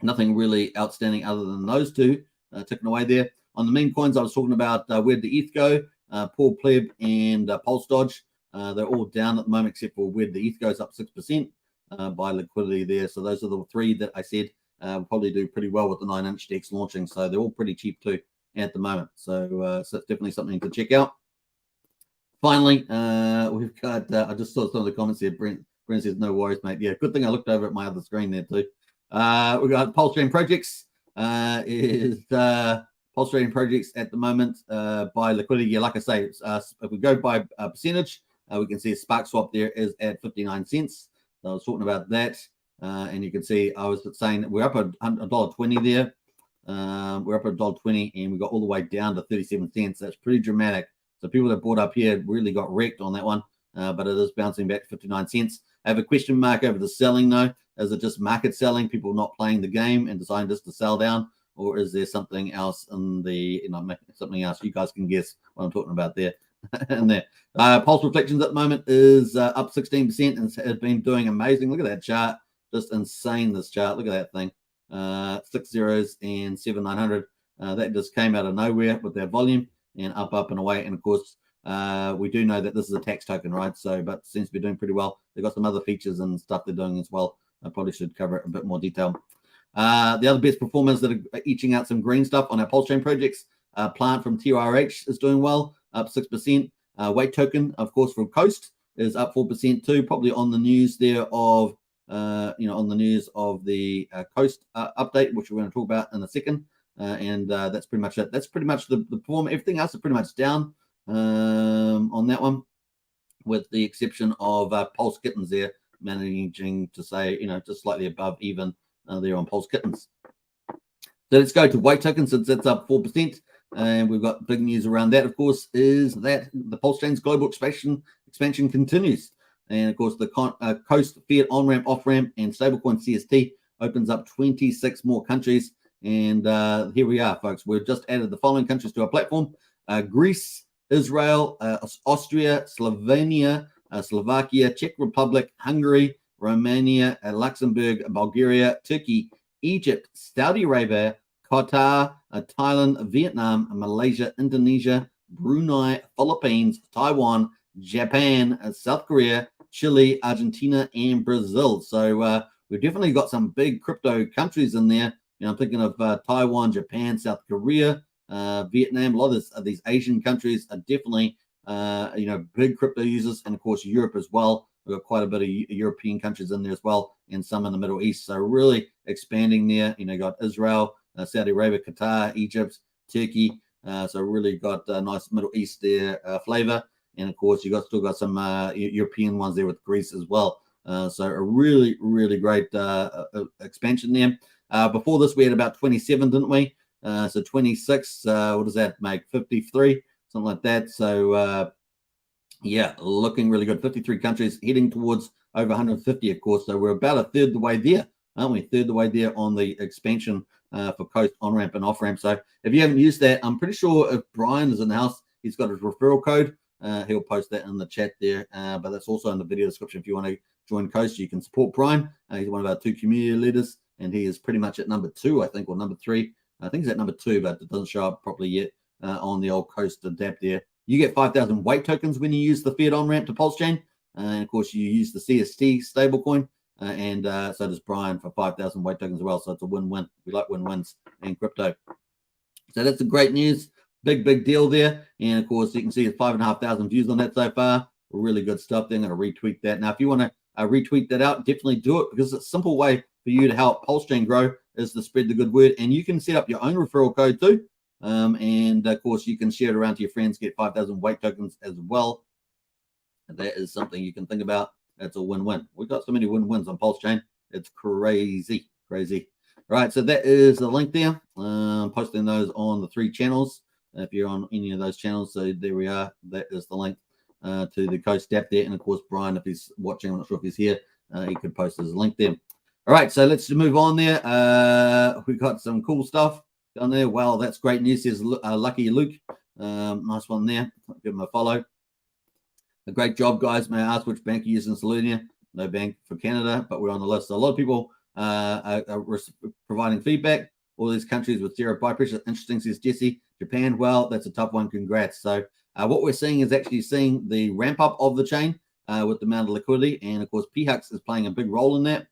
Nothing really outstanding other than those two ticking away there. On the meme coins, I was talking about where'd the ETH go, Poor Pleb and Pulse Dodge. They're all down at the moment, except for where the ETH goes up 6% by liquidity there. So those are the three that I said probably do pretty well with the 9-inch decks launching. So they're all pretty cheap too at the moment. So, so it's definitely something to check out. Finally, we've got, I just saw some of the comments here. Brent says, no worries, mate. Yeah, good thing I looked over at my other screen there too. We've got Pulsechain Projects. Pulsechain Projects at the moment by liquidity. Yeah, like I say, if we go by percentage, we can see a Spark Swap there is at 59 cents. So I was talking about that. And you can see I was saying we're up at $1.20 there. We're up at $1.20 and we got all the way down to 37 cents. That's pretty dramatic. So people that bought up here really got wrecked on that one, but it is bouncing back to 59 cents. I have a question mark over the selling though. Is it just market selling, people not playing the game and deciding just to sell down? Or is there something else in the, something else? You guys can guess what I'm talking about there. And there. Pulse Reflections at the moment is up 16% and has been doing amazing. Look at that chart. Just insane, this chart. Look at that thing. 6 zeros and 7,900. That just came out of nowhere with their volume and up and away. And of course, we do know that this is a tax token, right? So, but seems to be doing pretty well. They've got some other features and stuff they're doing as well. I probably should cover it a bit more detail. The other best performers that are eating out some green stuff on our Pulsechain projects, Plant from TRH is doing well, up 6%. Weight Token, of course, from Coast is up 4% too, probably on the news there of, on the news of the Coast update, which we're going to talk about in a second. And that's pretty much it. That's pretty much the performance. Everything else is pretty much down on that one, with the exception of Pulse Kittens there, managing to say, just slightly above even there on Pulse Kittens. So let's go to Weight Token, since that's up 4%. And we've got big news around that, of course, is that the Pulsechain's global expansion continues. And of course, the Coast, Fiat, Onramp, Off-Ramp, and stablecoin CST opens up 26 more countries. And here we are, folks. We've just added the following countries to our platform: Greece, Israel, Austria, Slovenia, Slovakia, Czech Republic, Hungary, Romania, Luxembourg, Bulgaria, Turkey, Egypt, Saudi Arabia, Qatar, Thailand, Vietnam, Malaysia, Indonesia, Brunei, Philippines, Taiwan, Japan, South Korea, Chile, Argentina, and Brazil. So we've definitely got some big crypto countries in there. I'm thinking of Taiwan, Japan, South Korea, Vietnam. A lot of these Asian countries are definitely, big crypto users, and of course Europe as well. We've got quite a bit of European countries in there as well, and some in the Middle East. So really expanding there. Got Israel, Saudi Arabia, Qatar, Egypt, Turkey. So really got a nice Middle East there flavor. And of course, you still got some European ones there with Greece as well. So a really, really great expansion there. Before this, we had about 27, didn't we? So 26, what does that make? 53, something like that. So yeah, looking really good. 53 countries, heading towards over 150, of course. So we're about a third the way there, aren't we? Third the way there on the expansion for Coast, On-Ramp, and Off-Ramp. So if you haven't used that, I'm pretty sure if Brian is in the house, he's got his referral code. He'll post that in the chat there, but that's also in the video description. If you want to join Coast, you can support Brian. He's one of our 2 community leaders, and he is pretty much at number 2, I think, or number 3. I think he's at number 2, but it doesn't show up properly yet on the old Coast adapt there. You get 5,000 weight tokens when you use the Fiat on-ramp to Pulsechain. And of course, you use the CST stablecoin. And so does Brian for 5,000 weight tokens as well. So it's a win-win. We like win-wins in crypto. So that's the great news. Big deal there. And of course, you can see it's 5,500 views on that so far. Really good stuff there. I'm going to retweet that. Now, if you want to retweet that out, definitely do it, because it's a simple way for you to help Pulsechain grow is to spread the good word. And you can set up your own referral code too. And of course, you can share it around to your friends, get 5,000 weight tokens as well. That is something you can think about. That's a win-win. We've got so many win-wins on Pulsechain. It's crazy. All right, so that is the link there. Posting those on the 3 channels. If you're on any of those channels, so there we are. That is the link to the Coast app there. And of course, Brian, if he's watching, I'm not sure if he's here, he could post his link there. All right, so let's move on there. We've got some cool stuff down there. Wow, that's great news. Says Lucky Luke. Nice one there. Give them a follow. A great job, guys. May I ask which bank you use in Slovenia? No bank for Canada, but we're on the list. So a lot of people are providing feedback. All these countries with zero buy pressure. Interesting, says Jesse. Japan, well, that's a tough one. Congrats. So what we're seeing is actually seeing the ramp up of the chain with the amount of liquidity. And of course, PHUX is playing a big role in that.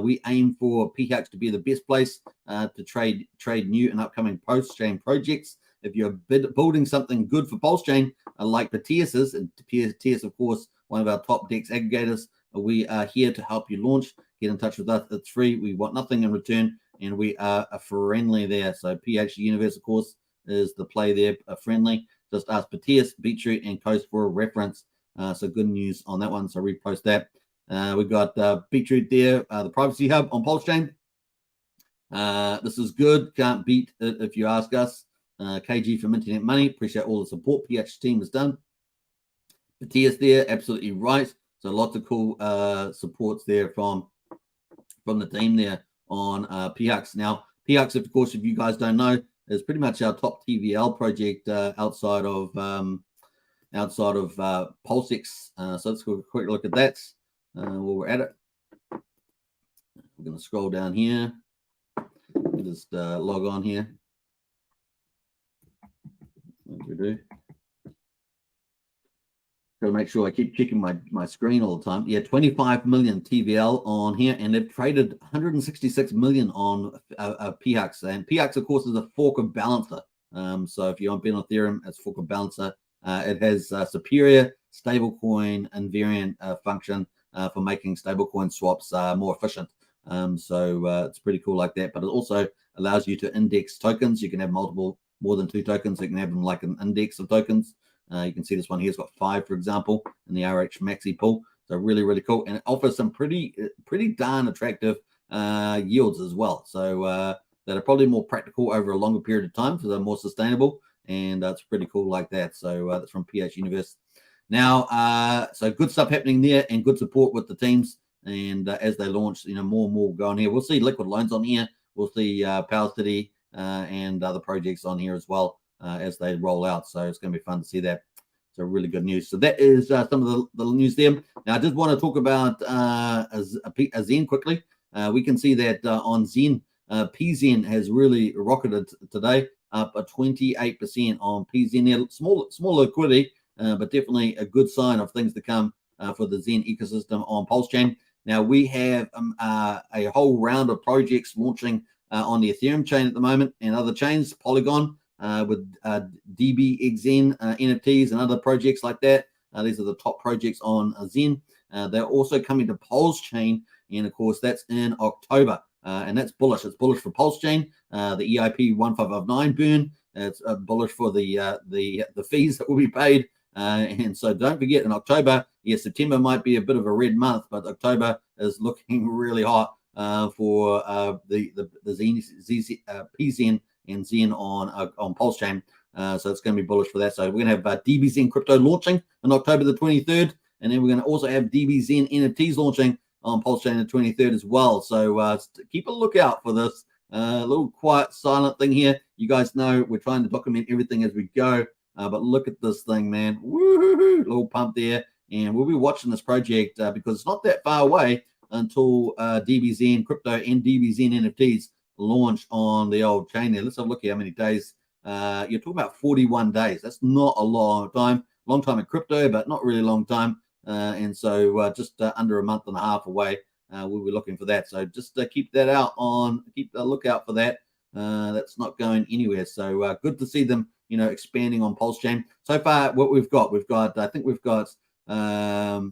We aim for PHUX to be the best place to trade new and upcoming post-chain projects. If you're building something good for Pulsechain, like Petius is, and Petius, of course, one of our top DEX aggregators, we are here to help you launch. Get in touch with us. It's free. We want nothing in return, and we are friendly there. So PH Universe, of course, is the play there, friendly. Just ask Petius, Beetroot, and Coast for a reference. So good news on that one. So repost that. We've got Beetroot there, the privacy hub on Pulsechain. This is good. Can't beat it if you ask us. KG from Internet Money. Appreciate all the support PH team has done. Petius there, absolutely right. So lots of cool supports there from the team there on PHUX. Now, PHUX, of course, if you guys don't know, is pretty much our top TVL project outside of Pulsex. So let's go a quick look at that while we're at it. We're going to scroll down here. Just log on here. What do we do? Got to make sure I keep checking my screen all the time. Yeah, 25 million TVL on here, and they've traded 166 million on PHUX. And PHUX, of course, is a fork of Balancer. So if you've been on Ethereum, it's fork of Balancer. It has superior stablecoin invariant function for making stablecoin swaps more efficient. So it's pretty cool like that. But it also allows you to index tokens. You can have more than 2 tokens. You can have them like an index of tokens. You can see this one here has got 5, for example, in the RH Maxi pool. So really, really cool. And it offers some pretty darn attractive yields as well. So that are probably more practical over a longer period of time, so they're more sustainable. And that's pretty cool like that. So that's from PH Universe. Now, so good stuff happening there and good support with the teams. And as they launch, more and more will go on here. We'll see liquid loans on here. We'll see Power City and other projects on here as well as they roll out. So it's going to be fun to see that. So really good news. So that is some of the news there. Now, I just want to talk about a Zen quickly. We can see that on Zen, PZen has really rocketed today, up 28% on PZen. There, small liquidity, but definitely a good sign of things to come for the Zen ecosystem on Pulsechain. Now, we have a whole round of projects launching on the Ethereum chain at the moment and other chains, Polygon, with DBXN NFTs and other projects like that. These are the top projects on Zen. They're also coming to Pulsechain, and of course, that's in October. And that's bullish. It's bullish for Pulsechain, the EIP 1559 burn. It's bullish for the fees that will be paid. And so don't forget, in October, yes, September might be a bit of a red month, but October is looking really hot for the PZen and Zen on Pulsechain. So it's going to be bullish for that. So we're going to have DBZen crypto launching on October the 23rd, and then we're going to also have DBZen NFTs launching on Pulsechain the 23rd as well. So keep a lookout for this little quiet, silent thing here. You guys know we're trying to document everything as we go. But look at this thing, man. Woo-hoo-hoo. Little pump there. And we'll be watching this project because it's not that far away until DBZen crypto and DBZen NFTs launch on the old chain there. Let's have a look at how many days. You're talking about 41 days. That's not a long time. Long time in crypto, but not really a long time. And so just under a month and a half away, we'll be looking for that. So just keep that out keep a lookout for that. That's not going anywhere. So good to see them, expanding on Pulsechain. So far, what we've got, I think we've got 2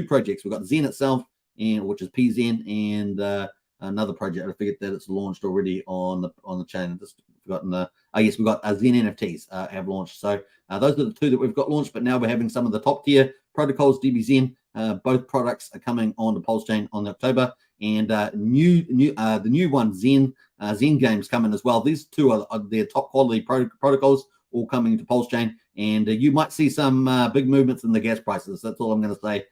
projects. We've got Zen itself, which is PZen, and another project. I forget that it's launched already on the chain. I've just forgotten. Yes, we've got Zen NFTs have launched. So those are the 2 that we've got launched. But now we're having some of the top tier protocols, DBZen. Both products are coming on the Pulsechain on October, and the new one, Zen Games, coming as well. These 2 are their top quality protocols, all coming to Pulsechain, and you might see some big movements in the gas prices. That's all I'm going to say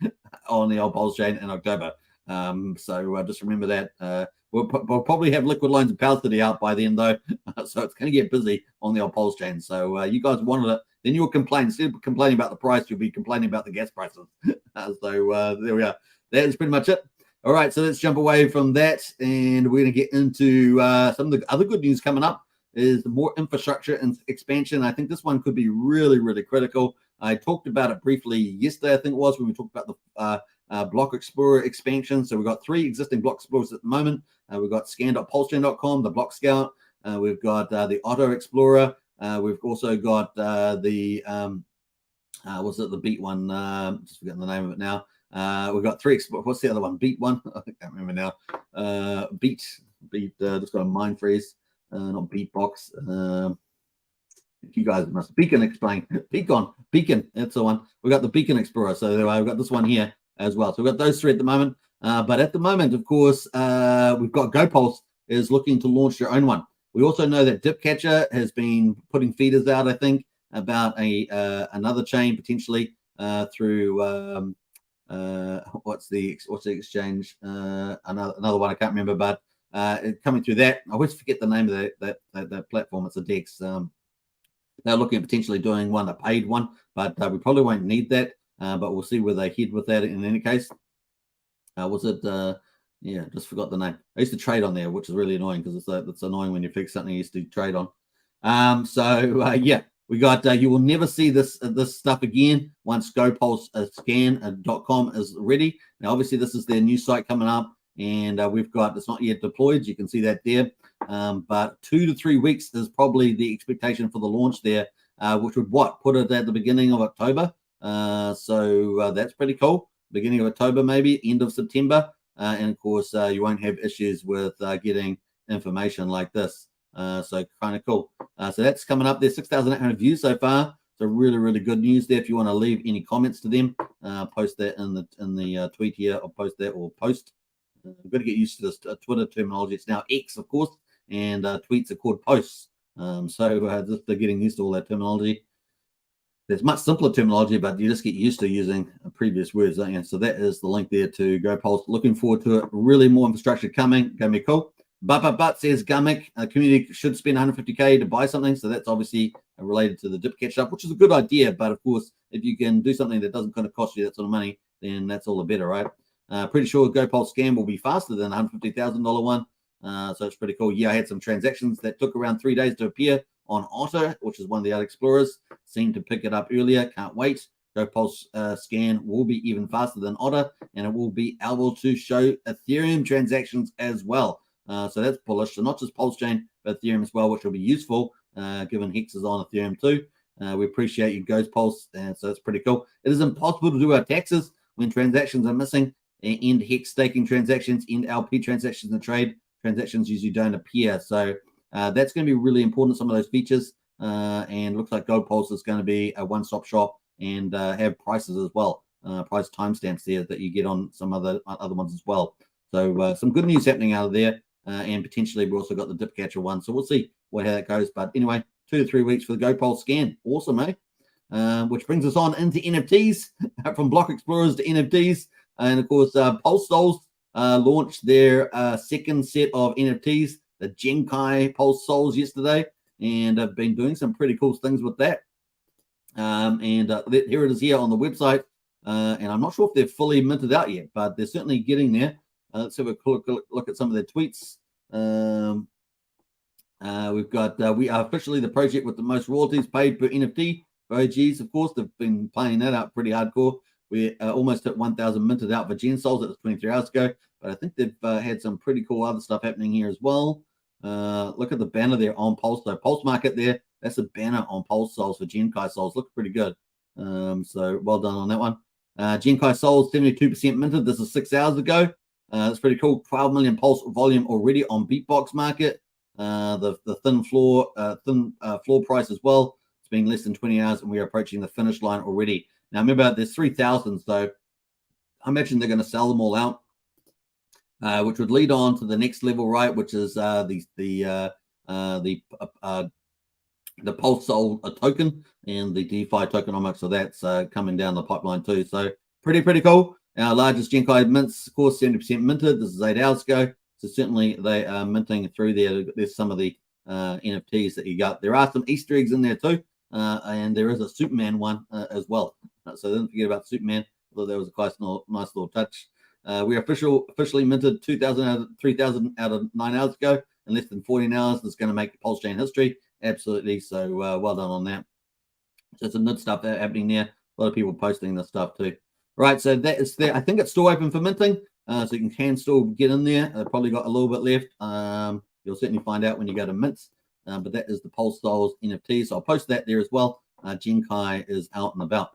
on the old Pulsechain in October. So just remember that. We'll probably have liquid loans and Power City out by then, though. So it's going to get busy on the old Pulsechain. So you guys wanted it, then you'll complain. Instead of complaining about the price, you'll be complaining about the gas prices. So there we are. That is pretty much it. All right, so let's jump away from that, and we're going to get into some of the other good news coming up. Is more infrastructure and expansion. I think this one could be really, really critical. I talked about it briefly yesterday, I think it was, when we talked about the Block Explorer expansion. So we've got 3 existing Block Explorers at the moment. We've got scan.pulsechain.com, the Block Scout. We've got the Auto Explorer. We've also got the what's it, the Beat one? Just forgetting the name of it now. We've got 3. What's the other one? Beat one? I can't remember now. Beat. Just got a mind freeze. Not Beatbox. You guys must Beacon explain. Beacon. That's the one. We got the Beacon Explorer. So we've got this one here as well. So we've got those 3 at the moment. But at the moment, of course, we've got GoPulse is looking to launch their own one. We also know that Dipcatcher has been putting feeders out, I think, about another chain potentially through what's the exchange? Another one I can't remember, but coming through that. I always forget the name of that platform. It's a DEX. They're looking at potentially doing a paid one, but we probably won't need that. But we'll see where they head with that in any case. Was it? Yeah, just forgot the name. I used to trade on there, which is really annoying because it's annoying when you fix something you used to trade on. Yeah, we got. You will never see this stuff again once GoPulseScan.com is ready. Now, obviously, this is their new site coming up, and we've got. It's not yet deployed. You can see that there. But 2 to 3 weeks is probably the expectation for the launch there, which would put it at the beginning of October. So that's pretty cool. Beginning of October, maybe end of September. And of course, you won't have issues with getting information like this. So kind of cool. So that's coming up. There's 6,800 views so far. So really, really good news there. If you want to leave any comments to them, post that in the tweet here, or post that or post. I've got to get used to this Twitter terminology. It's now X, of course, and tweets are called posts. So just getting used to all that terminology. There's much simpler terminology, but you just get used to using previous words, don't you? So that is the link there to GoPulse. Looking forward to it. Really more infrastructure coming. Going to be cool. But says Gumic, community should spend 150K to buy something. So that's obviously related to the dip catch up, which is a good idea. But of course, if you can do something that doesn't kind of cost you that sort of money, then that's all the better, right? Pretty sure GoPulse scan will be faster than $150,000 one. So it's pretty cool. Yeah, I had some transactions that took around 3 days to appear on Otter, which is one of the other explorers. Seemed to pick it up earlier. Can't wait. GoPulse scan will be even faster than Otter, and it will be able to show Ethereum transactions as well. So that's bullish. So not just Pulsechain, but Ethereum as well, which will be useful given Hex is on Ethereum too. We appreciate you, GoPulse, and so it's pretty cool. It is impossible to do our taxes when transactions are missing. End Hex staking transactions, end LP transactions, and trade transactions usually don't appear. So that's going to be really important, some of those features. And looks like GoPulse is going to be a one-stop shop and have prices as well, price timestamps there that you get on some other ones as well. So some good news happening out of there. And potentially we've also got the dip catcher one. So we'll see how that goes. But anyway, 2 to 3 weeks for the GoPulse scan. Awesome, eh? Which brings us on into NFTs, from block explorers to NFTs. And of course, Pulse Souls launched their second set of NFTs, the Genkai Pulse Souls, yesterday, and have been doing some pretty cool things with that. Here it is here on the website, and I'm not sure if they're fully minted out yet, but they're certainly getting there. Let's have a look at some of their tweets. We've got we are officially the project with the most royalties paid per NFT. OGs, of course, they've been playing that out pretty hardcore. We almost hit 1,000 minted out for Gen Souls. That was 23 hours ago, but I think they've had some pretty cool other stuff happening here as well. Look at the banner there on Pulse. So Pulse Market there. That's a banner on Pulse Souls for Genkai Souls. Looks pretty good. So well done on that one. Genkai Souls 72% minted. This is 6 hours ago. That's pretty cool. 12 million Pulse volume already on Beatbox Market. The thin floor price as well. It's been less than 20 hours, and we are approaching the finish line already. Now remember, there's 3,000, so I imagine they're going to sell them all out, which would lead on to the next level, right? Which is the Pulse Soul token and the DeFi tokenomics. So that's coming down the pipeline too. So pretty cool. Our largest Genkai mints, of course, 70% minted. This is 8 hours ago. So certainly they are minting through there. There's some of the NFTs that you got. There are some Easter eggs in there too, and there is a Superman one as well. So don't forget about Superman, although that was a nice little touch. We officially minted 3,000 out of 9 hours ago in less than 14 hours. That's going to make Pulsechain history. Absolutely. So well done on that. So some good stuff happening there. A lot of people posting this stuff too. Right, so that is there. I think it's still open for minting, so you can still get in there. I've probably got a little bit left. You'll certainly find out when you go to mints. But that is the Pulse Styles NFT. So I'll post that there as well. Jinkai is out and about.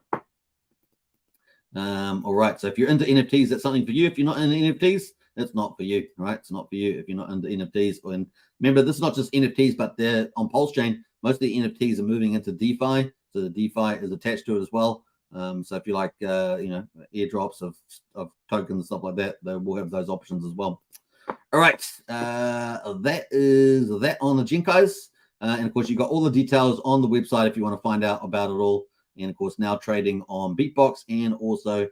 All right, so if you're into NFTs, that's something for you. If you're not into NFTs, it's not for you, right? It's not for you if you're not into NFTs. And remember, this is not just NFTs, but they're on Pulsechain. Most of the NFTs are moving into DeFi, so the DeFi is attached to it as well. So if you like, airdrops of tokens and stuff like that, they will have those options as well. All right, that is that on the Jinkais. And of course, you've got all the details on the website if you want to find out about it all. And of course, now trading on Beatbox, and also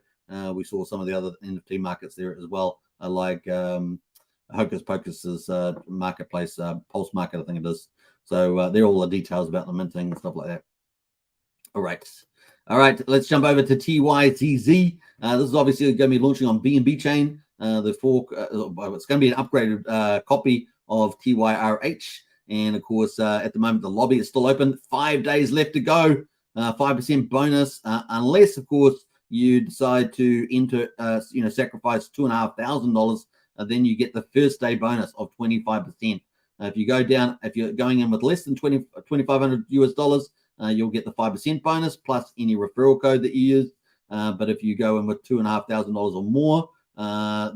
we saw some of the other NFT markets there as well, like Hocus Pocus's marketplace, Pulse Market, I think it is. So they're all the details about the minting and stuff like that. All right, let's jump over to TYZZ. This is obviously going to be launching on BNB chain. The fork, it's going to be an upgraded copy of TYRH. And of course, at the moment, the lobby is still open. 5 days left to go. 5% bonus, unless of course you decide to enter, sacrifice $2,500. Then you get the first day bonus of 25%. If you're going in with less than $2,500 you'll get the 5% bonus plus any referral code that you use. But if you go in with $2,500 or more,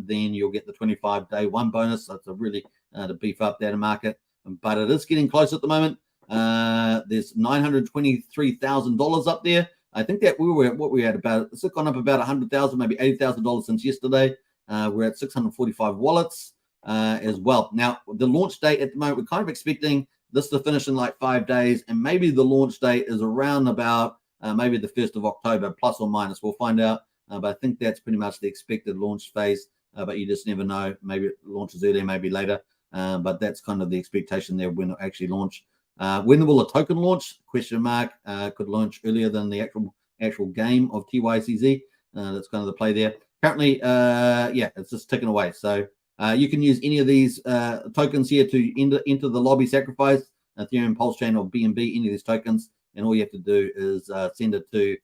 then you'll get the 25-day one bonus. So it's a really to beef up that market. But it is getting close at the moment. There's $923,000 up there. I think that we had about, it's gone up about $100,000, maybe $80,000 since yesterday. We're at 645 wallets as well. Now, the launch date at the moment, we're kind of expecting this to finish in like 5 days, and maybe the launch date is around about maybe the 1st of October, plus or minus. We'll find out. But I think that's pretty much the expected launch phase. But you just never know. Maybe it launches earlier, maybe later. But that's kind of the expectation there when it actually launch. When will a token launch? Question mark. Could launch earlier than the actual game of TYCZ. That's kind of the play there. Currently, it's just ticking away. So you can use any of these tokens here to enter the lobby sacrifice, Ethereum, Pulsechain, or BNB, any of these tokens. And all you have to do is send it to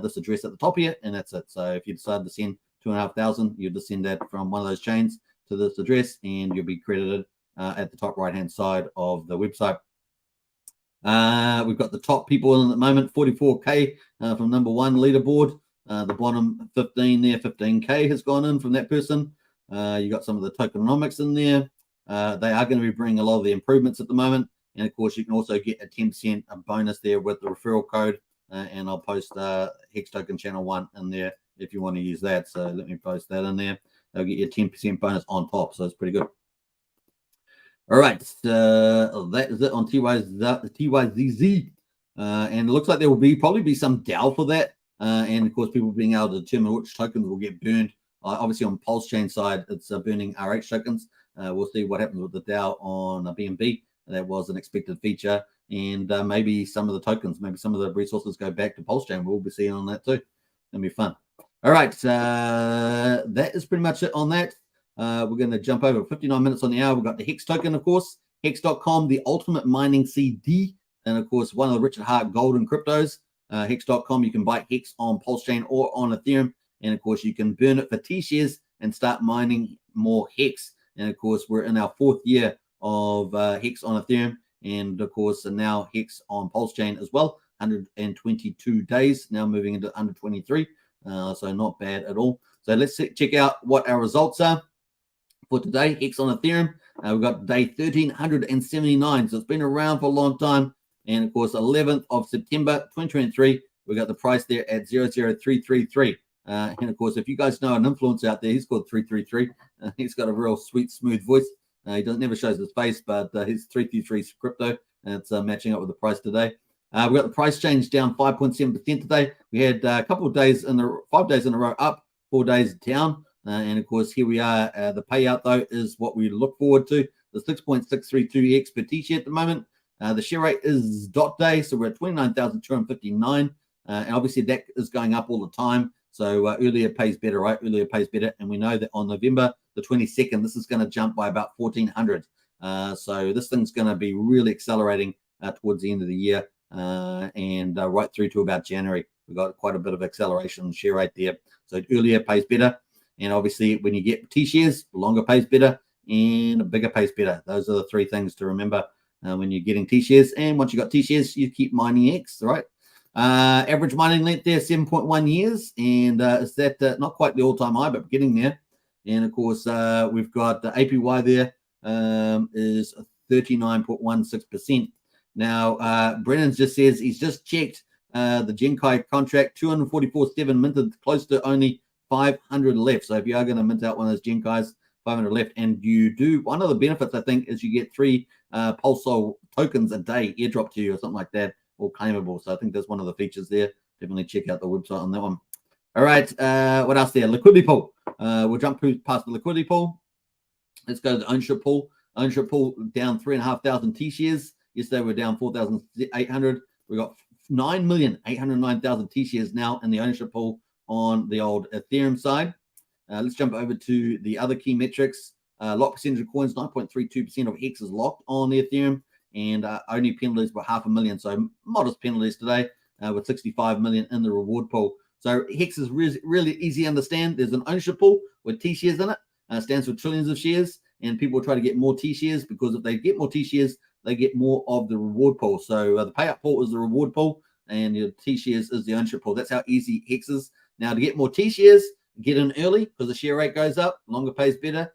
this address at the top here, and that's it. So if you decide to send 2,500, you just send that from one of those chains to this address, and you'll be credited at the top right-hand side of the website. We've got the top people in at the moment, 44K from number one leaderboard. The bottom 15 there, 15K has gone in from that person. You got some of the tokenomics in there. They are going to be bringing a lot of the improvements at the moment. And of course, you can also get a 10% bonus there with the referral code. And I'll post Hex Token Channel 1 in there if you want to use that. So let me post that in there. They'll get you a 10% bonus on top. So it's pretty good. All right. That is it on TYZZ. And it looks like there will probably be some DAO for that. And of course, people being able to determine which tokens will get burned. Obviously, on Pulsechain side, it's burning RH tokens. We'll see what happens with the DAO on BNB. That was an expected feature. And maybe some of the tokens, maybe some of the resources go back to Pulsechain. We'll be seeing on that too. It'll be fun. All right. That is pretty much it on that. We're going to jump over 59 minutes on the hour. We've got the Hex token, of course. Hex.com, the ultimate mining CD. And of course, one of the Richard Hart golden cryptos. Hex.com, you can buy Hex on Pulsechain or on Ethereum. And of course, you can burn it for T-shares and start mining more Hex. And of course, we're in our 4th year of Hex on Ethereum. And of course, now Hex on Pulsechain as well. 122 days, now moving into under 23. So not bad at all. So let's check out what our results are for today. Hex on Ethereum. We've got day 1,379. So it's been around for a long time. And of course, 11th of September, 2023, we got the price there at 00333. And of course, if you guys know an influencer out there, he's called 333. He's got a real sweet, smooth voice. He never shows his face, but his 333 crypto. And it's matching up with the price today. We got the price change down 5.7% today. We had a couple of days 5 days in a row up, 4 days down. And of course, here we are. The payout, though, is what we look forward to. the 6.632x per T-share at the moment. The share rate is dot day, so we're at 29,259. And obviously that is going up all the time. So earlier pays better, right? Earlier pays better. And we know that on November the 22nd, this is going to jump by about 1,400. So this thing's going to be really accelerating towards the end of the year and right through to about January. We've got quite a bit of acceleration in share rate there. So earlier pays better. And obviously when you get T-shares, longer pays better and bigger pays better. Those are the three things to remember when you're getting T-shares. And once you got T-shares, you keep mining X, right? Average mining length there, 7.1 years. And is that not quite the all-time high, but getting there. And of course, we've got the APY there is 39.16%. Now, Brennan just says he's just checked the Genkai contract, 244.7 minted, close to only 500 left. So if you are going to mint out one of those Genkais, 500 left, and you do, one of the benefits, I think, is you get 3 Pulsar tokens a day airdrop to you or something like that, or claimable. So I think that's one of the features there. Definitely check out the website on that one. All right, what else there? Liquidity pool. We'll jump past the liquidity pool. Let's go to the ownership pool. Ownership pool down 3,500 T-shares. Yesterday we're down 4,800. We got 9,809,000 T-shares now in the ownership pool on the old Ethereum side. Let's jump over to the other key metrics. Lock percentage of coins, 9.32% of Hex is locked on the Ethereum, and only penalties were 500,000. So modest penalties today with 65 million in the reward pool. So Hex is really easy to understand. There's an ownership pool with T-shares in it. Stands for trillions of shares, and people try to get more T-shares because if they get more T-shares, they get more of the reward pool. So the payout pool is the reward pool, and your T-shares is the ownership pool. That's how easy Hex is. Now, to get more T-shares, get in early because the share rate goes up. Longer pays better.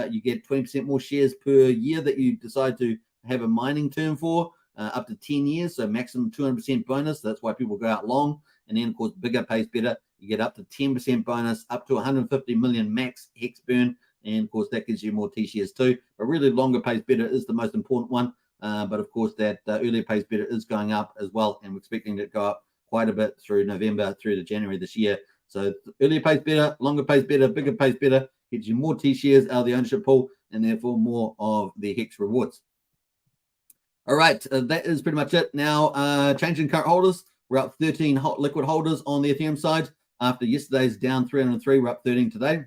You get 20% more shares per year that you decide to have a mining term for, up to 10 years. So maximum 200% bonus. That's why people go out long. And then, of course, bigger pays better. You get up to 10% bonus, up to 150 million max Hex burn. And, of course, that gives you more T-shares too. But really, longer pays better is the most important one. But, of course, that earlier pays better is going up as well. And we're expecting it to go up quite a bit through November through to January this year. So earlier pays better, longer pays better, bigger pays better, gets you more T-shares out of the ownership pool, and therefore more of the Hex rewards. All right, that is pretty much it. Now, changing current holders. We're up 13 hot liquid holders on the Ethereum side. After yesterday's down 303, we're up 13 today.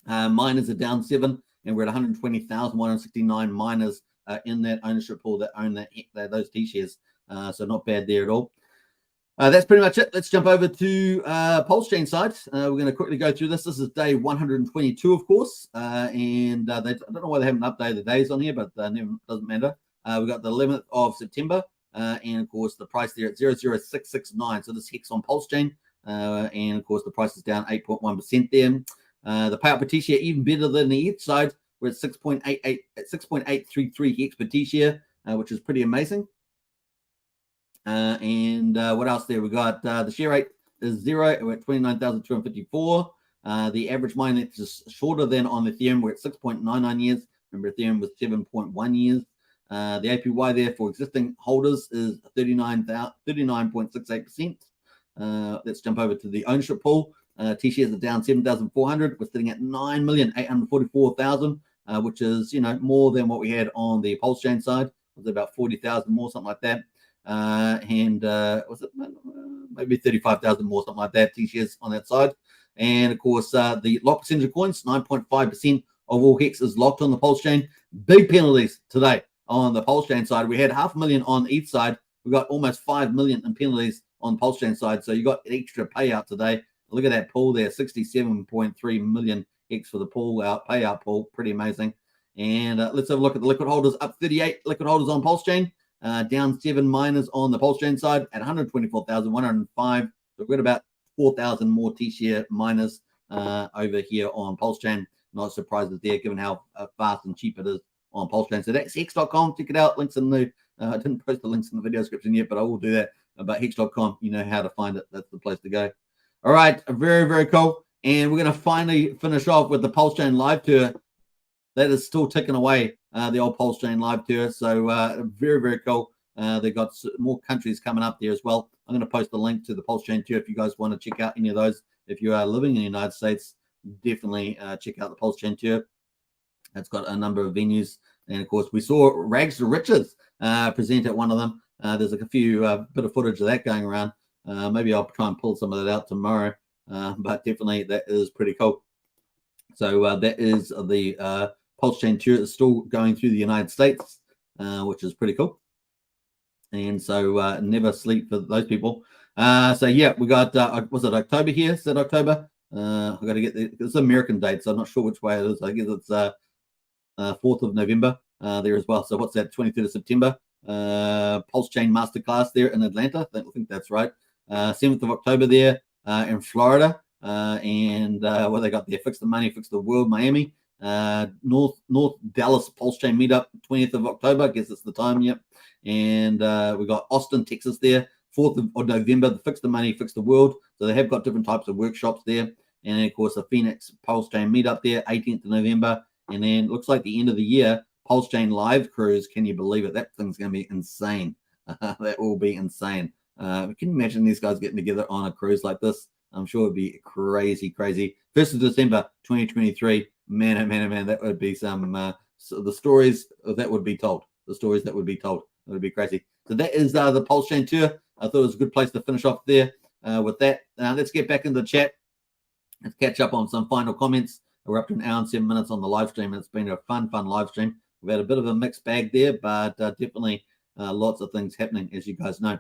Miners are down 7, and we're at 120,169 miners in that ownership pool that own those T-shares. So not bad there at all. That's pretty much it. Let's jump over to Pulsechain side. We're going to quickly go through this. This is day 122, of course. And I don't know why they haven't updated the days on here, but doesn't matter. We've got the 11th of September. And, of course, the price there at 0.0669. So this Hex on Pulsechain. And, of course, the price is down 8.1% there. The payout per T-share even better than the ETH side. We're at 6.833 Hex per T-share, which is pretty amazing. And what else there? We got the share rate is 0. We're at 29,254. The average mine length is shorter than on Ethereum. We're at 6.99 years. Remember, Ethereum was 7.1 years. The APY there for existing holders is 39.68%. Let's jump over to the ownership pool. T-shares are down 7,400. We're sitting at 9,844,000, which is more than what we had on the Pulsechain side. It was about 40,000 more, something like that. And was it maybe 35,000 more, something like that, T-shares on that side. And of course, the lock percentage of coins, 9.5% of all Hex is locked on the Pulsechain. Big penalties today on the Pulsechain side. We had 500,000 on each side. We got almost 5 million in penalties on the Pulsechain side. So you got an extra payout today. Look at that pool there, 67.3 million Hex for the payout pool. Pretty amazing. And let's have a look at the liquid holders. Up 38 liquid holders on Pulsechain. Down 7 miners on the Pulsechain side at 124,105. So we've got about 4,000 more T-share miners over here on Pulsechain. Not surprises there, given how fast and cheap it is on Pulsechain. So that's hex.com. Check it out. Links in the I didn't post the links in the video description yet, but I will do that. But hex.com, you know how to find it. That's the place to go. All right, very, very cool. And we're going to finally finish off with the Pulsechain live tour. That is still ticking away, the old Pulsechain live tour. So very, very cool. They've got more countries coming up there as well. I'm going to post a link to the Pulsechain tour if you guys want to check out any of those. If you are living in the United States, definitely check out the Pulsechain tour. It's got a number of venues And of course, we saw Rags to Riches present at one of them. There's a few bit of footage of that going around. Maybe I'll try and pull some of that out tomorrow. But definitely that is pretty cool. So that is the Pulsechain tour is still going through the United States, which is pretty cool. And so never sleep for those people. So yeah, we got was it October here? Is it October? I got to get it's American date, so I'm not sure which way it is. I guess it's 4th of November there as well. So what's that? 23rd of September. Pulsechain Masterclass there in Atlanta. I think that's right. 7th of October there in Florida. And what they got there? Fix the Money, Fix the World, Miami. North Dallas Pulsechain meetup, 20th of October. I guess it's the time. Yep. And we got Austin, Texas there, 4th of November. The Fix the Money, Fix the World. So they have got different types of workshops there. And of course, the Phoenix Pulsechain meetup there, 18th of November. And then it looks like the end of the year, Pulsechain live cruise. Can you believe it? That thing's going to be insane. That will be insane. Can you imagine these guys getting together on a cruise like this? I'm sure it'd be crazy, crazy. 1st of December, 2023. Man, oh man, oh man, that would be some, so the stories that would be told. The stories that would be told. It would be crazy. So that is the Pulsechain tour. I thought it was a good place to finish off there with that. Let's get back into the chat. Let's catch up on some final comments. We're up to an hour and 7 minutes on the live stream. It's been a fun live stream. We've had a bit of a mixed bag there, but definitely lots of things happening, as you guys know.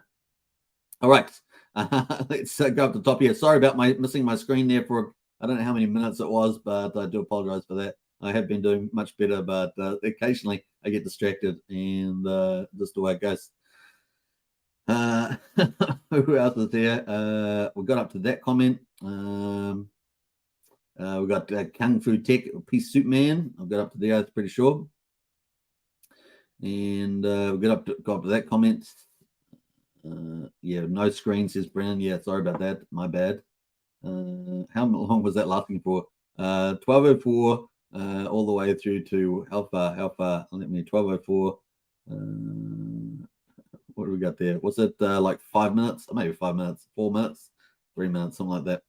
All right. Let's go up the top here. Sorry about missing my screen there for I don't know how many minutes it was, but I do apologize for that. I have been doing much better, but occasionally I get distracted, and just the way it goes. Who else is there? We got up to that comment. We got Kung Fu Tech, Peace Suit Man. I've got up to there, I'm pretty sure. And we got up to that comment. Yeah, no screen, says Brennan. Yeah, sorry about that. My bad. How long was that lasting for? 12:04 all the way through to how far? Let me 12:04. What do we got there? Was it like 5 minutes? Maybe 5 minutes, 4 minutes, 3 minutes, something like that.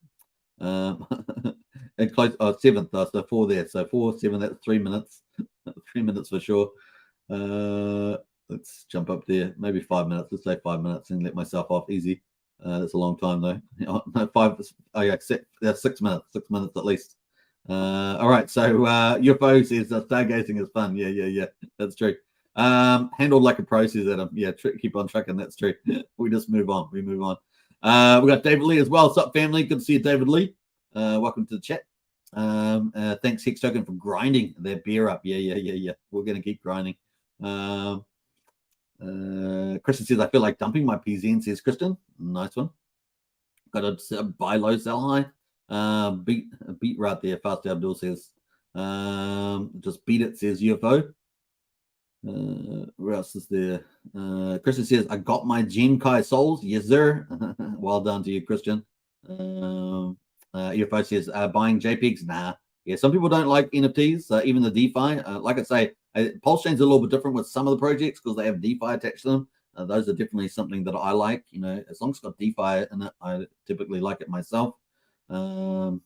And close 7th, so 4 there. So 4, 7, that's 3 minutes. 3 minutes for sure. Let's jump up there. Maybe 5 minutes. Let's say 5 minutes and let myself off easy. That's a long time though. No, 5. Oh yeah, that's 6 minutes. 6 minutes at least. All right. So UFO says stargazing is fun. Yeah. That's true. Handled like a pro, says Adam. Yeah, keep on trucking. That's true. We just move on. We move on. We got David Lee as well. What's up, family? Good to see you, David Lee. Welcome to the chat. Thanks, Hex Token, for grinding that beer up. Yeah. We're gonna keep grinding. Christian says, I feel like dumping my PZN, says Christian. Nice one. Got a buy low, sell high. Beat right there. Fast Abdul says, just beat it, says UFO. Where else is there? Christian says, I got my Genkai souls. Yes, sir. Well done to you, Christian. UFO says, buying JPEGs. Nah. Yeah, some people don't like NFTs, even the DeFi. Like I say, Pulsechain's a little bit different with some of the projects because they have DeFi attached to them. Those are definitely something that I like. You know, as long as it's got DeFi in it, I typically like it myself. And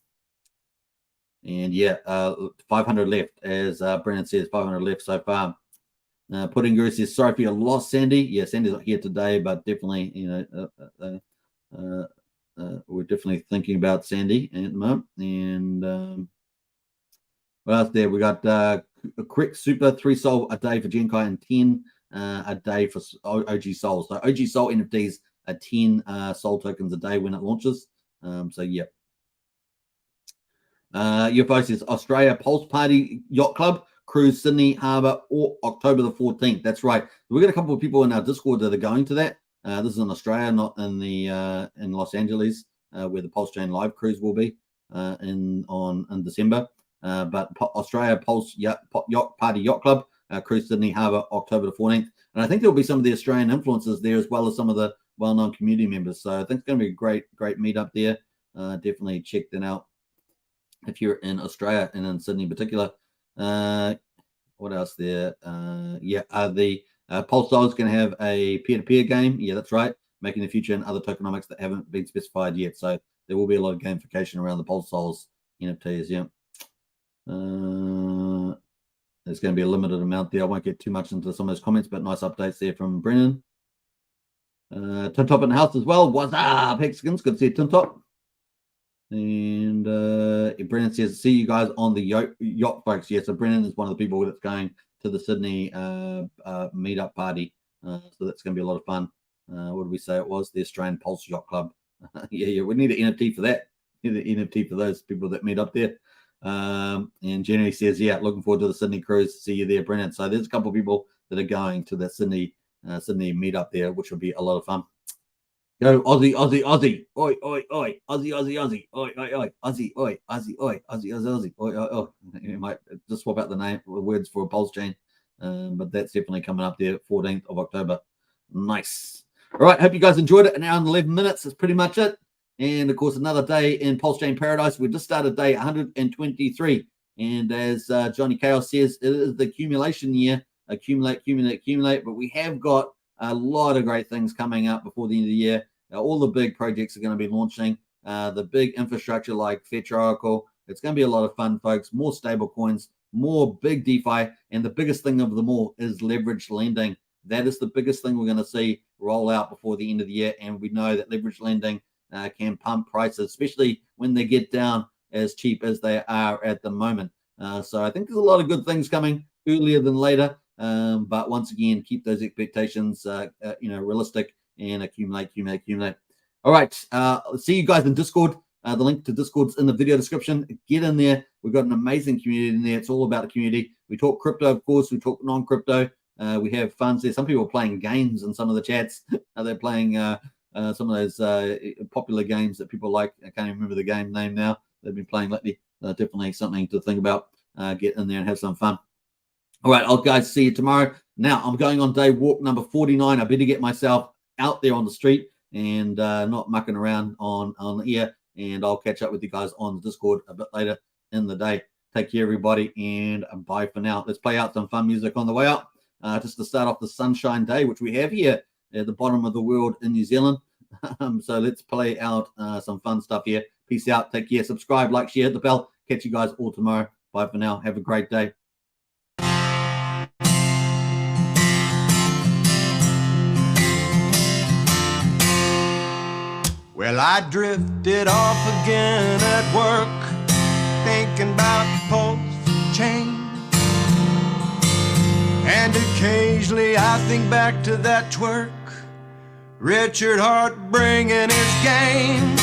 yeah, 500 left, as Brennan says, 500 left so far. Pudding Guru says, sorry for your loss, Sandy. Yeah, Sandy's not here today, but definitely, you know, we're definitely thinking about Sandy at the moment. And what else there? We got a quick super 3 soul a day for Genkai and 10 a day for OG souls. So OG soul NFTs are 10 soul tokens a day when it launches. So yeah. UFO says Australia Pulse Party Yacht Club cruise Sydney Harbour or October the 14th. That's right. We've got a couple of people in our Discord that are going to that. This is in Australia, not in the in Los Angeles, where the Pulsechain live cruise will be in December. But Australia Pulse Yacht Party Yacht Club cruise Sydney Harbour October the 14th, and I think there'll be some of the Australian influencers there as well as some of the well-known community members. So I think it's going to be a great meetup there. Definitely check that out if you're in Australia and in Sydney in particular. What else there? The Pulse Soul is going to have a peer-to-peer game. Yeah, that's right. Making the future and other tokenomics that haven't been specified yet. So there will be a lot of gamification around the Pulse Souls NFTs. Yeah. there's going to be a limited amount there. I won't get too much into some of those comments, but nice updates there from Brennan. Tin Top in the house as well. What's up, Hexagons? Good to see you, Tin Top. And Brennan says, see you guys on the yacht, folks. Yeah, so Brennan is one of the people that's going to the Sydney meetup party. So that's going to be a lot of fun. What did we say it was? The Australian Pulse Yacht Club. Yeah, we need an NFT for that. Need an NFT for those people that meet up there. And Jenny says, yeah, looking forward to the Sydney cruise. See you there, Brennan. So there's a couple of people that are going to the Sydney meetup there, which will be a lot of fun. Go Aussie, Aussie, Aussie, oi, oi, oi, Aussie, Aussie, Aussie, oi, oi, oi, Aussie, oi, Aussie, oi, Aussie, Aussie, Aussie, oi, oi, oi. You might just swap out the words for a Pulsechain, but that's definitely coming up there, 14th of October. Nice. All right, hope you guys enjoyed it. An hour and 11 minutes is pretty much it. And of course, another day in Pulsechain Paradise. We just started day 123. And as Johnny Chaos says, it is the accumulation year. Accumulate, accumulate, accumulate. But we have got a lot of great things coming up before the end of the year. All the big projects are going to be launching. The big infrastructure like Fetch Oracle. It's going to be a lot of fun, folks. More stable coins, more big DeFi. And the biggest thing of them all is leveraged lending. That is the biggest thing we're going to see roll out before the end of the year. And we know that leveraged lending can pump prices, especially when they get down as cheap as they are at the moment. So I think there's a lot of good things coming earlier than later. But once again, keep those expectations, realistic and accumulate, accumulate, accumulate. All right. See you guys in Discord. The link to Discord's in the video description. Get in there. We've got an amazing community in there. It's all about the community. We talk crypto, of course. We talk non-crypto. We have funds there. Some people are playing games in some of the chats. They're playing some of those popular games that people like. I can't even remember the game name now. They've been playing lately. Definitely something to think about. Get in there and have some fun. All right, I'll guys see you tomorrow. Now, I'm going on day walk number 49. I better get myself out there on the street and not mucking around on here. And I'll catch up with you guys on the Discord a bit later in the day. Take care, everybody, and bye for now. Let's play out some fun music on the way out. Just to start off the sunshine day, which we have here at the bottom of the world in New Zealand. So let's play out some fun stuff here. Peace out. Take care. Subscribe, like, share, hit the bell. Catch you guys all tomorrow. Bye for now. Have a great day. Well, I drifted off again at work, thinking about Pulsechain. And occasionally I think back to that twerk, Richard Hart bringing his game.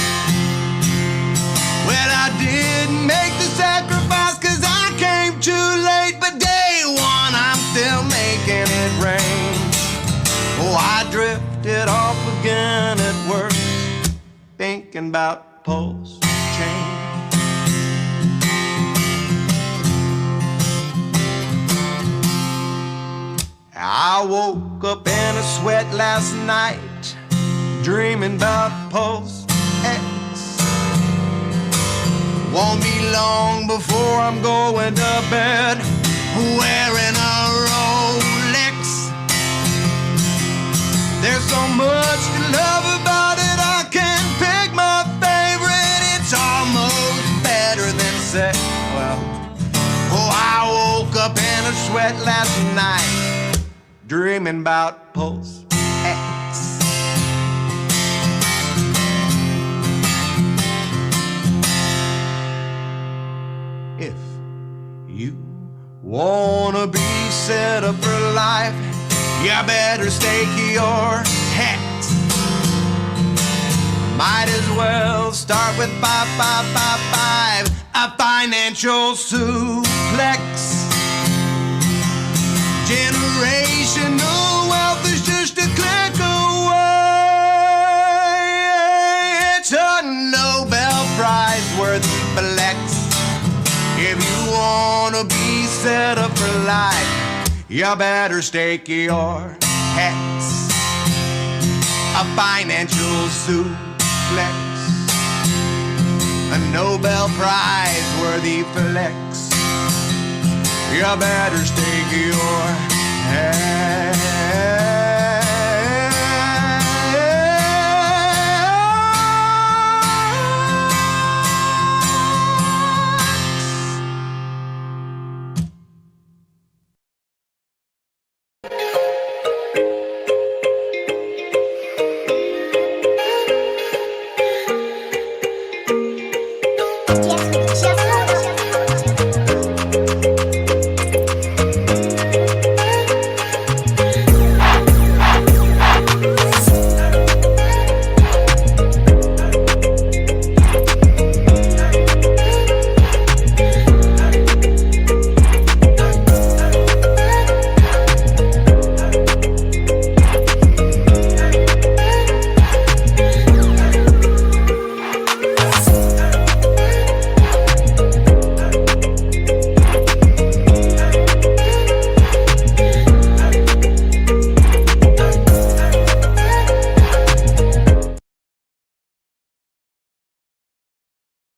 Well, I didn't make the sacrifice 'cause I came too late, but day one I'm still making it rain. Oh, I drifted off again at work, thinking about Pulsechain. I woke up in a sweat last night, dreaming about Pulse X. Won't be long before I'm going to bed, wearing a Rolex. There's so much to love about it, I can't pick my favorite. It's almost better than sex. Well, oh, I woke up in a sweat last night, dreaming about Pulse X. If you wanna be set up for life, you better stake your hats. Might as well start with 5555, a financial suplex. Generational wealth is just a click away. It's a Nobel Prize worthy flex. If you wanna be set up for life, you better stake your hats. A financial suplex, a Nobel Prize worthy flex. You better stake your head.